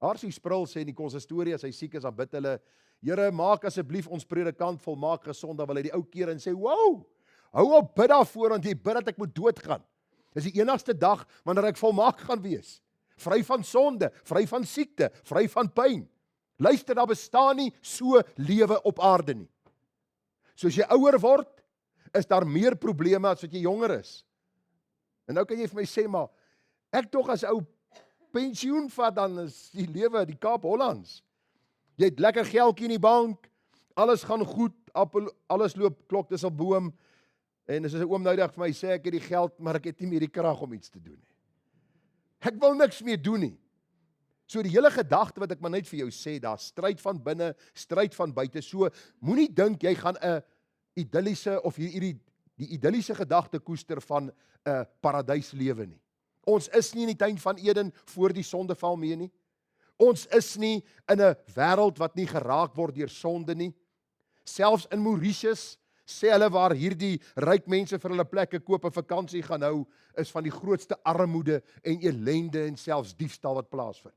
R.C. Sproul sê in die konsistorie, as hy siek is, dan bid hulle, Here, maak asseblief ons predikant volmaak gesond, dan wil hy die ou keer en sê, wow, hou op bid daarvoor, want jy bid dat ek moet doodgaan. Dis die enigste dag wanneer ek volmaak gaan wees. Vry van sonde, vry van siekte, vry van pyn. Luister, daar bestaan nie so lewe op aarde nie. Soos jy ouer word, is daar meer probleme as wat jy jonger is. En nou kan jy vir my sê, maar ek tog as ou pensioen vat, dan is die lewe die Kaap Hollands. Jy het lekker geldjie in die bank, alles gaan goed, alles loop klok tussen boom, en as 'n oom nou dag vir my sê, ek het die geld, maar ek het nie meer die krag om iets te doen nie. Ek wil niks meer doen nie. So die hele gedagte wat ek maar net vir jou sê, daar stryd van binne, stryd van buite, so moenie dink jy gaan 'n idilliese of die idilliese gedagte koester van 'n paradyslewe nie. Ons is nie in die tuin van Eden voor die sondeval mee nie. Ons is nie in 'n wêreld wat nie geraak word deur sonde nie. Selfs in Mauritius sê hulle waar hierdie ryk mense vir hulle plekke koop en vakansie gaan hou, is van die grootste armoede en ellende en selfs diefstal wat plaasvind.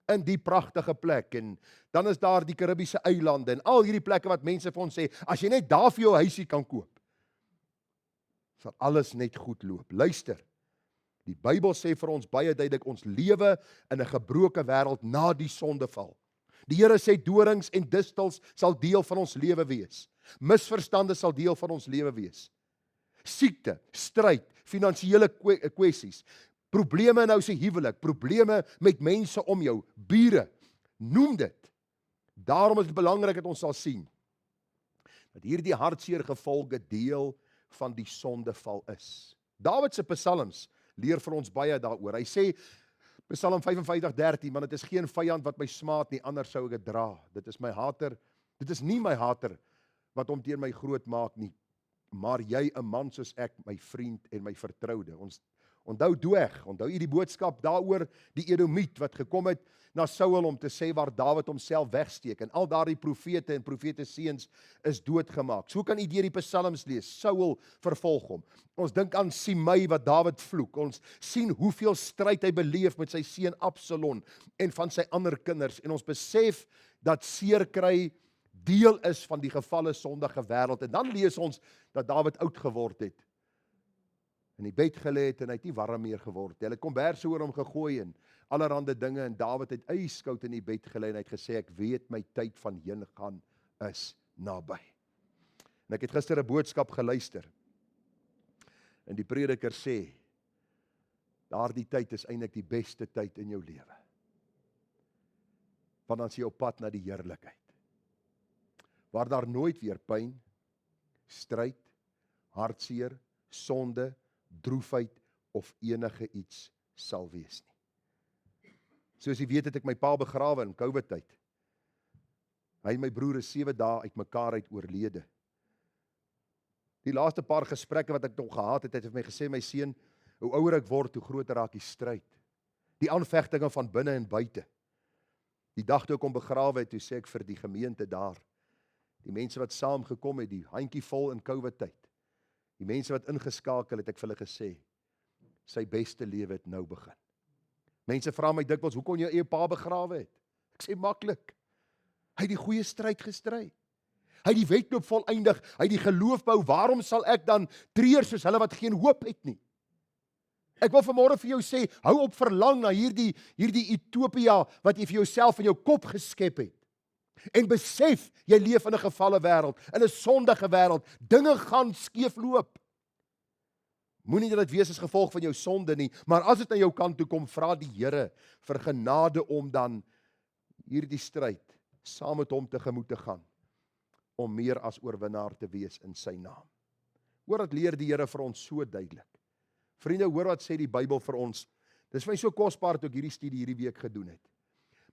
In die pragtige plek, en dan is daar die Karibiese eilande en al hierdie plekke wat mense vir ons sê, as jy net daar vir jou huisie kan koop, sal alles net goed loop. Luister, die Bybel sê vir ons baie duidelik, ons lewe in 'n gebroke wêreld na die sondeval. Die Here sê dorings en distels sal deel van ons lewe wees. Misverstande sal deel van ons lewe wees. Siekte, stryd, finansiële kwessies, probleme in jou se huwelik, probleme met mense om jou, bure, noem dit. Daarom is dit belangrik dat ons sal sien dat hierdie hartseer gevolge deel van die sondeval is. Dawid se psalms leer vir ons baie daaroor. Hy sê, Psalm 55:13, want dit is geen vyand wat my smaad nie, anders sou ek dit dra. Dit is nie my hater wat hom teen my groot maak nie, maar jy 'n man soos ek, my vriend en my vertroude. Ons onthou Doeg, onthou jy die boodskap daaroor die Edomiet wat gekom het na Saul om te sê waar Dawid homself wegsteek, en al daardie profete en profeteseuns is doodgemaak. So kan u deur die psalms lees, Saul vervolg hom. Ons dink aan Simei wat Dawid vloek. Ons sien hoeveel stryd hy beleef met sy seun Absalom en van sy ander kinders, en ons besef dat seerkry deel is van die gevalle sondige wêreld. En dan lees ons dat Dawid oud geword het, in die bed gelê het en hy het nie warm meer geword. Hulle het komberse oor hom gegooi en allerhande dinge, en Dawid het ijskoud in die bed gelê en hy het gesê, ek weet my tyd van heen gaan is naby. En ek het gister 'n boodskap geluister, en die prediker sê, daardie tyd is eintlik die beste tyd in jou lewe. Want dan is jy op pad na die heerlikheid, waar daar nooit weer pyn, stryd, hartseer, sonde, droefheid of enige iets sal wees nie. Soos jy weet, het ek my pa begrawe in COVID-tyd. Hy en my broer is 7 dae uit mekaar uit oorlede. Die laaste paar gesprekke wat ek nog gehad het, het vir my gesê, my seun, hoe ouer ek word, hoe groter raak die stryd. Die aanvegtinge van binne en buite. Die dag toe ek hom begrawe het, toe sê ek vir die gemeente daar, die mense wat saam gekom het, die handjie vol in COVID-tyd, die mense wat ingeskakel het, ek vir hulle gesê, sy beste lewe het nou begin. Mense vra my dikwels, hoe kon jy eie pa begrawe het? Ek sê maklik. Hy het die goeie stryd gestry. Hy het die wedloop voleindig, hy het die geloof bou. Waarom sal ek dan treur soos hulle wat geen hoop het nie? Ek wil vanmôre vir jou sê, hou op verlang na hierdie utopia wat jy vir jouself in jou kop geskep het. En besef, jy leef in 'n gefalle wêreld, in 'n sondige wêreld. Dinge gaan skeefloop. Moenie dat dit wees as gevolg van jou sonde nie, maar as dit aan jou kant toe kom, vra die Here vir genade om dan hierdie stryd saam met hom tegemoet te gaan, om meer as oorwinnaar te wees in sy naam. Hoor wat leer die Here vir ons so duidelik. Vriende, hoor wat sê die Bybel vir ons. Dis vir my so kosbaar toe ek hierdie studie hierdie week gedoen het.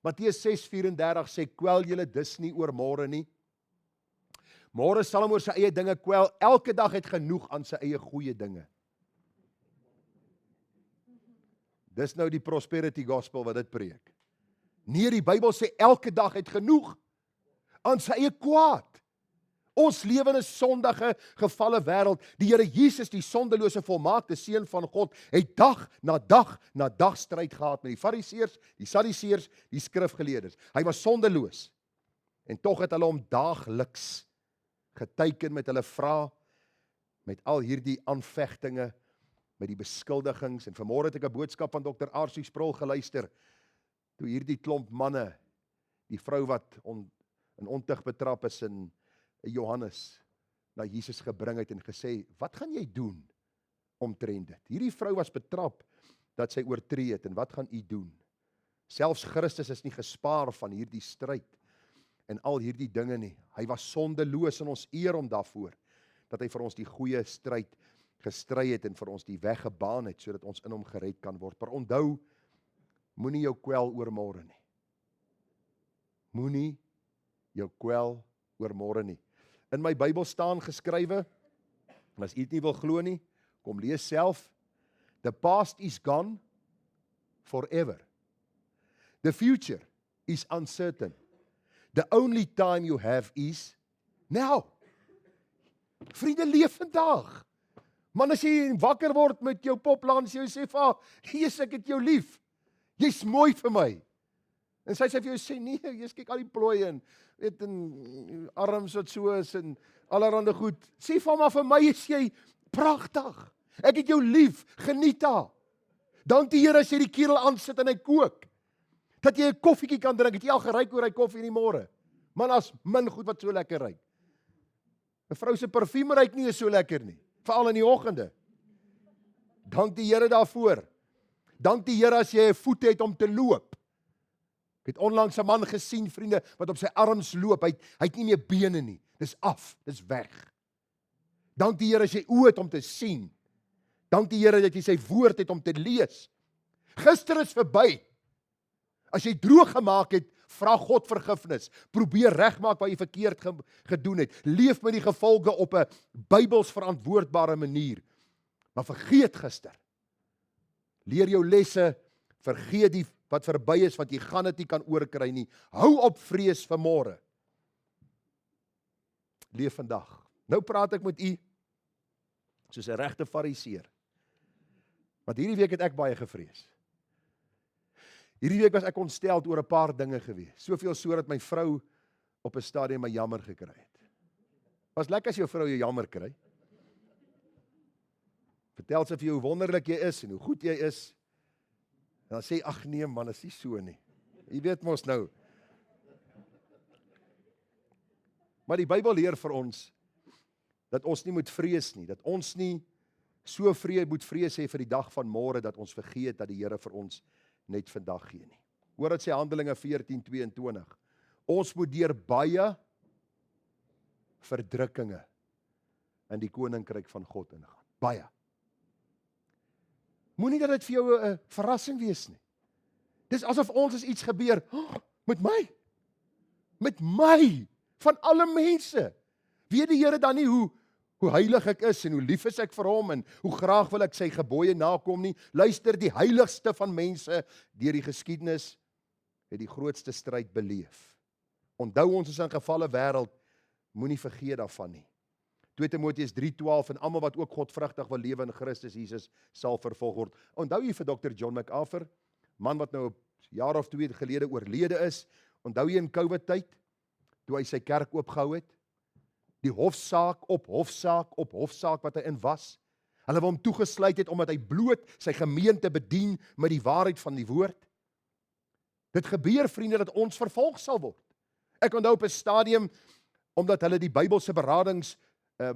Matteus 6:34 sê, kwel julle dus nie oor môre nie. Môre sal hom oor sy eie dinge kwel, elke dag het genoeg aan sy eie goeie dinge. Dis nou die prosperity gospel wat dit preek. Nee, die Bybel sê elke dag het genoeg aan sy eie kwaad. Ons lewe in 'n sondige, gefalle wêreld. Die Here Jesus, die sondelose, volmaakte seun van God, het dag na dag na dag stryd gehad met die Fariseërs, die Sadduseërs, die skrifgeleerdes. Hy was sondeloos. En tog het hulle hom daagliks geteiken met hulle vrae, met al hierdie aanvegtinge, met die beskuldigings. En vanmôre het ek 'n boodskap van Dr. Arsie Sproul geluister, toe hierdie klomp manne, die vrou wat in ontug betrap is in Johannes, na Jesus gebring het en gesê, wat gaan jy doen omtrent dit? Hierdie vrou was betrap dat sy oortree het, en wat gaan u doen? Selfs Christus is nie gespaar van hierdie stryd en al hierdie dinge nie. Hy was sondeloos en ons eer hom daarvoor, dat hy vir ons die goeie stryd gestry het en vir ons die weg gebaan het, sodat ons in hom gered kan word. Maar onthou, moenie jou kwel oor môre nie. Moenie jou kwel oor môre nie. In my Bybel staan geskrywe, en as u dit nie wil glo nie, kom lees self, the past is gone forever. The future is uncertain. The only time you have is now. Vriende, leef vandag. Man, as jy wakker word met jou poplans, jy sê, Jesus, ek het jou lief. Jy's mooi vir my. En sy sê vir jou, sê nee, jy kyk al die plooie en weet en arms wat so is en allerhande goed. Sê maar vir my is jy pragtig. Ek het jou lief, geniet haar. Dank die Here as jy die kerel aansit en hy kook. Dat jy 'n koffietjie kan drink. Het jy al geruik oor hy koffie in die môre? Man, as min goed wat so lekker ruik. 'n Vrou se parfuum ruik nie so lekker nie, veral in die oggende. Dank die Here daarvoor. Dank die Here as jy 'n voet het om te loop. Ek het onlangs 'n man gesien, vriende, wat op sy arms loop. Hy het nie meer bene nie. Dis af, dis weg. Dank die Here as jy oë het om te sien. Dank die Here dat jy sy woord het om te lees. Gister is verby. As jy droog gemaak het, vra God vergifnis. Probeer regmaak wat jy verkeerd gedoen het. Leef met die gevolge op 'n Bybels verantwoordbare manier. Maar vergeet gister. Leer jou lesse, vergeet die wat verby is, wat jy gaan dit nie kan oorkry nie. Hou op vrees vir môre. Leef vandag. Nou praat ek met u soos 'n regte fariseer. Want hierdie week het ek baie gevrees. Hierdie week was ek ontsteld oor 'n paar dinge gewees. Soveel so dat my vrou op 'n stadium 'n jammer gekry het. Was lekker as jou vrou jou jammer kry. Vertel sy vir jou hoe wonderlik jy is en hoe goed jy is. Dan sê, ag nee man, is nie so nie. Jy weet mos nou. Maar die Bybel leer vir ons, dat ons nie moet vrees nie, dat ons nie so moet vrees hê vir die dag van môre, dat ons vergeet dat die Here vir ons net vandag gee nie. Hoor dit sê Handelinge 14:22. Ons moet deur baie verdrukkinge in die koninkryk van God ingaan. Baie. Moenie dat dit vir jou 'n verrassing wees nie. Dis asof ons as iets gebeur, met my, van alle mense. Weet die Here dan nie hoe heilig ek is en hoe lief is ek vir hom en hoe graag wil ek sy gebooie nakom nie? Luister, die heiligste van mense deur die geskiedenis het die grootste stryd beleef. Onthou, ons is in 'n gefalle wêreld, moenie vergeet daarvan nie. 2 Timoteus 3:12, en almal wat ook godvrugtig wil lewe in Christus Jesus sal vervolg word. Onthou jy vir Dr. John MacArthur, man wat nou 'n jaar of 2 gelede oorlede is? Onthou jy in COVID tyd, toe hy sy kerk oopgehou het? Die hofsaak op hofsaak wat hy in was. Hulle wou hom toegesluit het omdat hy bloot sy gemeente bedien met die waarheid van die woord. Dit gebeur, vriende, dat ons vervolg sal word. Ek onthou op 'n stadium, omdat hulle die Bybelse beradings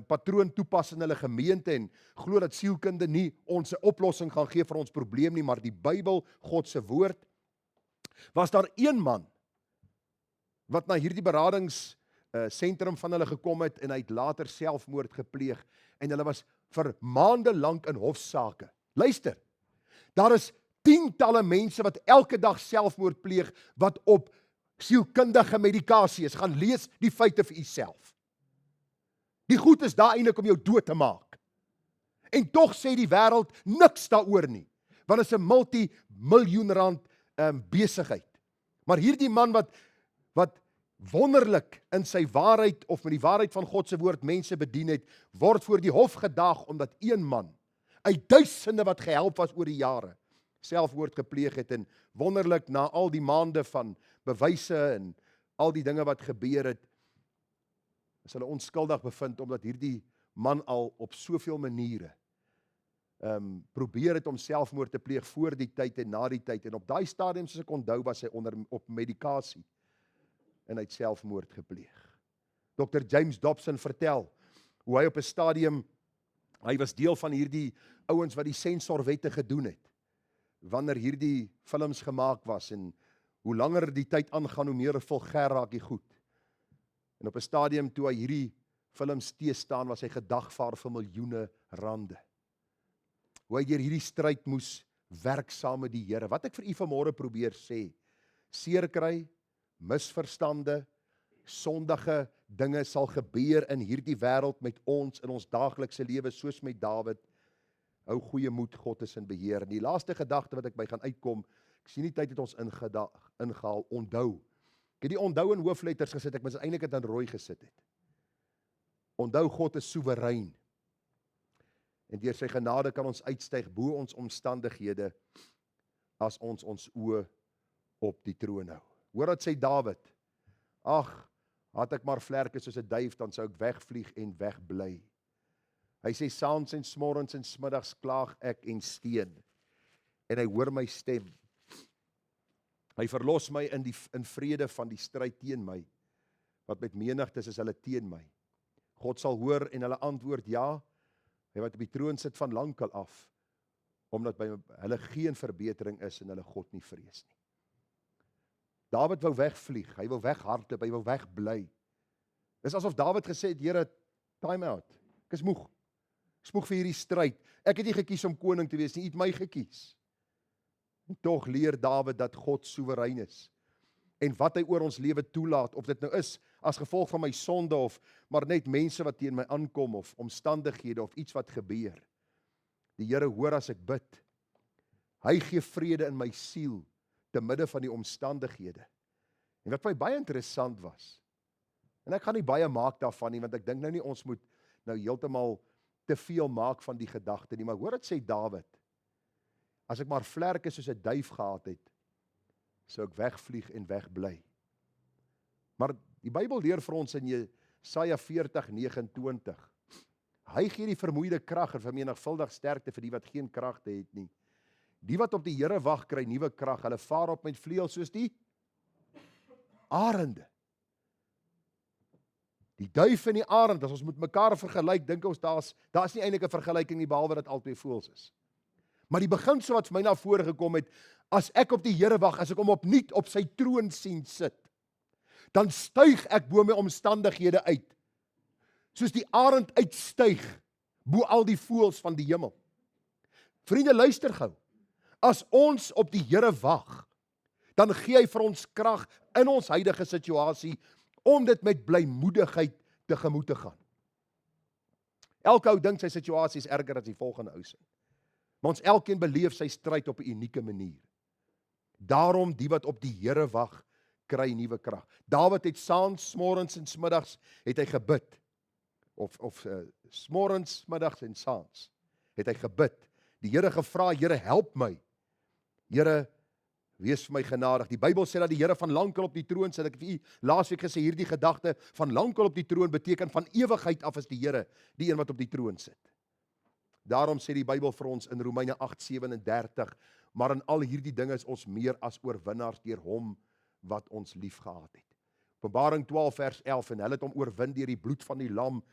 patroon toepas in hulle gemeente en glo dat sielkunde nie ons 'n oplossing gaan gee vir ons probleem nie, maar die Bybel, God se woord, was daar een man wat na hierdie beradings sentrum van hulle gekom het en hy het later selfmoord gepleeg en hulle was vir maande lank in hofsaake. Luister, daar is tientalle mense wat elke dag selfmoord pleeg wat op sielkundige medikasie is. Gaan lees die feite vir jouself. Die goed is daar eintlik om jou dood te maak. En tog sê die wêreld niks daaroor nie, want dit is 'n multi-miljoen rand besigheid. Maar hierdie man wat wonderlik in sy waarheid of met die waarheid van God se woord mense bedien het, word voor die hof gedaag omdat een man uit duisende wat gehelp was oor die jare selfmoord gepleeg het en wonderlik na al die maande van bewyse en al die dinge wat gebeur het, is hulle onskuldig bevind omdat hierdie man al op soveel maniere probeer het om selfmoord te pleeg voor die tyd en na die tyd en op daai stadium soos ek onthou was hy op medikasie en hy het selfmoord gepleeg. Dr. James Dobson vertel hoe hy op 'n stadium, hy was deel van hierdie ouens wat die sensorwette gedoen het, wanneer hierdie films gemaak was en hoe langer die tyd aangaan, hoe meer vulgêr raak die goed. En op 'n stadium toe hy hierdie films teestaan, was hy gedagvaar vir miljoene rande. Hoe hy deur hierdie stryd moes werk saam met die Here. Wat ek vir u vanmôre probeer sê, seer kry, misverstande, sondige dinge sal gebeur in hierdie wêreld met ons in ons daaglikse lewe, soos met Dawid. Hou goeie moed, God is in beheer. En die laaste gedagte wat ek by gaan uitkom, ek sien nie tyd het ons ingehaal, onthou. Ek het die onthou in hoofletters gesit, ek moes eintlik dit in rooi gesit het. Onthou, God is soewerein. En deur sy genade kan ons uitstyg bo ons omstandighede as ons oë op die troon hou. Hoor wat sê Dawid, ag, had ek maar vlerke soos 'n duif, dan sou ek wegvlieg en wegbly. Hy sê, saans en smorgens en smiddags klaag ek en steen, en hy hoor my stem. Hy verlos my in vrede van die stryd teen my, wat met menigtes is hulle teen my. God sal hoor en hulle antwoord ja, hy wat op die troon sit van lankal af, omdat by hulle geen verbetering is en hulle God nie vrees nie. Dawid wou wegvlieg, hy wou weghardloop, hy wou wegbly. Dis asof Dawid gesê het, Here, time out, ek is moeg vir hierdie stryd, ek het nie gekies om koning te wees nie, u het my gekies. En tog leer Dawid dat God soewerein is, en wat hy oor ons lewe toelaat, of dit nou is as gevolg van my sonde, of maar net mense wat teen my aankom, of omstandighede, of iets wat gebeur. Die Here hoor as ek bid, hy gee vrede in my siel, te midde van die omstandighede. En wat my baie interessant was, en ek gaan nie baie maak daarvan nie, want ek dink nou nie ons moet nou heeltemal te veel maak van die gedagte nie, maar hoor wat sê Dawid, as ek maar vlerke soos 'n duif gehad het, sou ek wegvlieg en wegbly. Maar die Bybel leer vir ons in Jesaja 40:29, hy gee die vermoeide krag en vermenigvuldig sterkte vir die wat geen kragte het nie. Die wat op die Here wag, kry nuwe krag. Hulle vaar op met vleuels soos die arende. Die duif en die arend, as ons met mekaar vergelyk, dink ons daar's nie eintlik 'n vergelyking nie, behalwe dat albei voëls is. Maar die beginsel wat vir my na vore gekom het, as ek op die Here wag, as ek hom opnuut op sy troon sien sit, dan styg ek bo my omstandighede uit, soos die arend uitstyg bo al die voëls van die hemel. Vriende, luister gou. As ons op die Here wag, dan gee hy vir ons krag in ons huidige situasie om dit met blymoedigheid tegemoet te gaan. Elke ou dink sy situasie is erger as die volgende ou se. Maar ons elkeen beleef sy stryd op 'n unieke manier. Daarom die wat op die Here wag, kry nuwe krag. Dawid het saans, smorens en smiddags het hy gebid. Of smorens, middags en saans het hy gebid. Die Here gevra, Here help my. Here, wees vir my genadig. Die Bybel sê dat die Here van lankal op die troon sit. Ek het vir u laasweek gesê, hierdie gedagte van lankal op die troon beteken van ewigheid af is die Here, die een wat op die troon sit. Daarom sê die Bybel vir ons in Romeine 8:37, maar in al hierdie dinge is ons meer as oorwinnaars deur hom wat ons liefgehad het. Openbaring 12 vers 11, en hulle het hom oorwin deur die bloed van die lam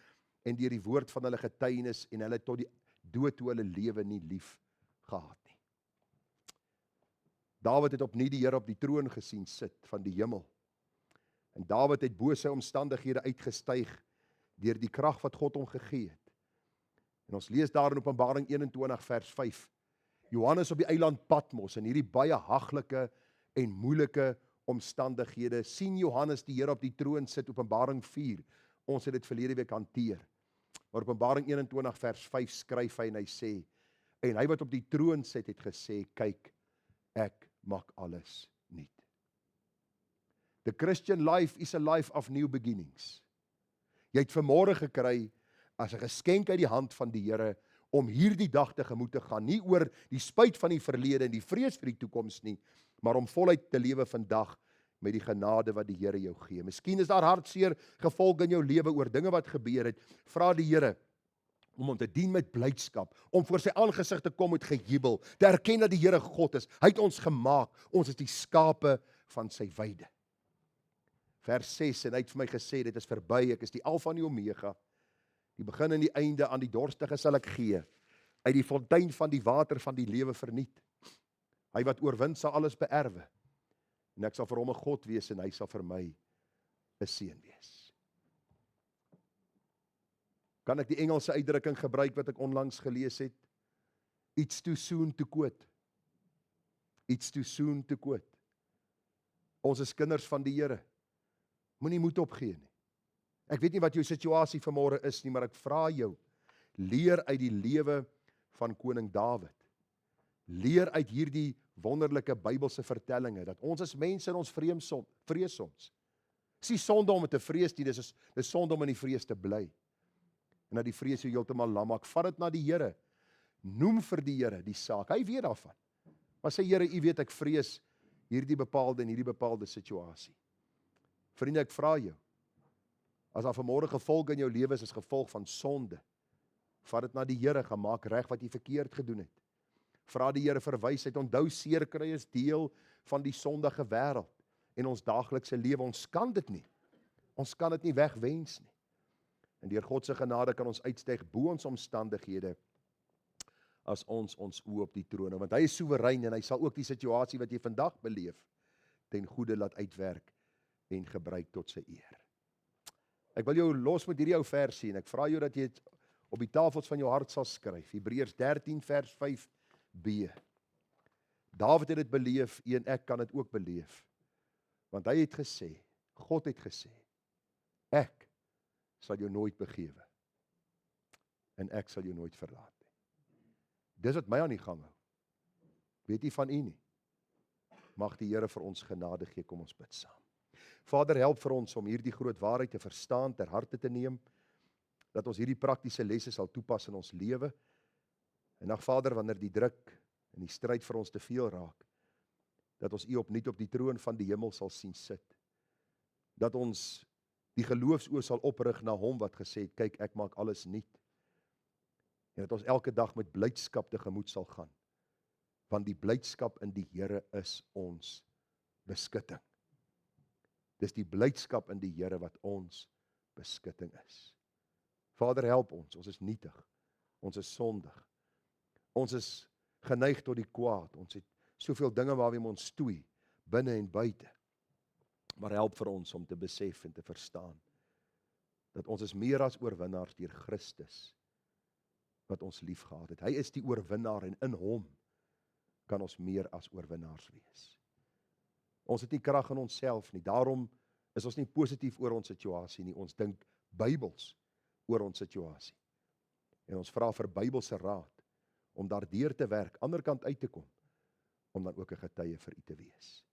en deur die woord van hulle getuienis, en hulle tot die dood toe hulle lewe nie lief gehad nie. Dawid het opnuut die Here op die troon gesien sit van die hemel. En Dawid het bo sy omstandighede uitgestyg deur die krag wat God hom gegee het. En ons lees daar in Openbaring 21 vers 5. Johannes op die eiland Patmos in hierdie baie haglike en moeilike omstandighede sien Johannes die Here op die troon sit. Openbaring 4. Ons het dit verlede week hanteer. Maar Openbaring 21 vers 5 skryf hy en hy sê, en hy wat op die troon sit het gesê, kyk, ek maak alles nuut. The Christian life is a life of new beginnings. Jy het vanmôre gekry as 'n geskenk uit die hand van die Here om hierdie dag tegemoet te gaan, nie oor die spyt van die verlede en die vrees vir die toekoms nie, maar om voluit te lewe vandag met die genade wat die Here jou gee. Miskien is daar hartseer gevolg in jou lewe oor dinge wat gebeur het. Vra die Here om hom te dien met blydskap, om voor sy aangesig te kom met gejubel, te erken dat die Here God is. Hy het ons gemaak, ons is die skape van sy weide. Vers 6, en hy het vir my gesê, dit is verby, ek is die Alfa en die Omega, die begin en die einde, aan die dorstige sal ek gee, uit die fontein van die water van die lewe verniet. Hy wat oorwin sal alles beerwe, en ek sal vir hom 'n God wees, en hy sal vir my 'n seun wees. Kan ek die Engelse uitdrukking gebruik wat ek onlangs gelees het? It's too soon to quit. It's too soon to quit. Ons is kinders van die Here. Moenie moed opgee nie. Ek weet nie wat jou situasie vanmôre is nie, maar ek vra jou, leer uit die lewe van koning Dawid. Leer uit hierdie wonderlike Bybelse vertellinge, dat ons as mense in ons vrees soms. Dis nie sonde om te vrees nie, dis sonde om in die vrees te bly. En dat die vrees jou heeltemal lam maak. Vat dit na die Here. Noem vir die Here die saak. Hy weet daarvan. Maar sê Here, U weet ek vrees hierdie bepaalde situasie. Vriende, ek vra jou, as daar vanmôre gevolge in jou lewe is as gevolg van sonde, vat dit na die Here, gaan maak reg wat jy verkeerd gedoen het. Vra die Here vir wysheid. Onthou, seerkry is deel van die sondige wêreld en ons daaglikse lewe. Ons kan dit nie. Ons kan dit nie wegwens nie. En deur God se genade kan ons uitstyg bo ons omstandighede as ons oë op die troon, want hy is soewerein en hy sal ook die situasie wat jy vandag beleef ten goeie laat uitwerk en gebruik tot sy eer. Ek wil jou los met hierdie ou versie en ek vra jou dat jy dit op die tafels van jou hart sal skryf. Hebreërs 13 vers 5b. Dawid het dit beleef, en ek kan dit ook beleef. Want hy het gesê, God het gesê, ek sal jou nooit begewe en ek sal jou nooit verlaat nie. Dis wat my aan die gang hou. Weet nie van u nie. Mag die Here vir ons genade gee, kom ons bid saam. Vader, help vir ons om hierdie groot waarheid te verstaan, ter harte te neem, dat ons hierdie praktiese lesse sal toepas in ons lewe. En ag Vader, wanneer die druk en die stryd vir ons te veel raak, dat ons u opnuut op die troon van die hemel sal sien sit. Dat ons die geloofsoë sal oprig na hom wat gesê het, kyk, ek maak alles nuut. En dat ons elke dag met blydskap tegemoet sal gaan. Want die blydskap in die Here is ons beskutting. Dis die blydskap in die Here wat ons beskutting is. Vader, help ons is nietig, ons is sondig, ons is geneig tot die kwaad, ons het soveel dinge waarmee ons stoei, binne en buite. Maar help vir ons om te besef en te verstaan, dat ons is meer as oorwinnaars deur Christus, wat ons lief gehad het. Hy is die oorwinnaar en in hom kan ons meer as oorwinnaars wees. Ons het nie krag in onsself nie, daarom is ons nie positief oor ons situasie nie, ons dink Bybels oor ons situasie. En ons vra vir Bybelse raad, om daardeur te werk, ander kant uit te kom, om dan ook 'n getuie vir U te wees.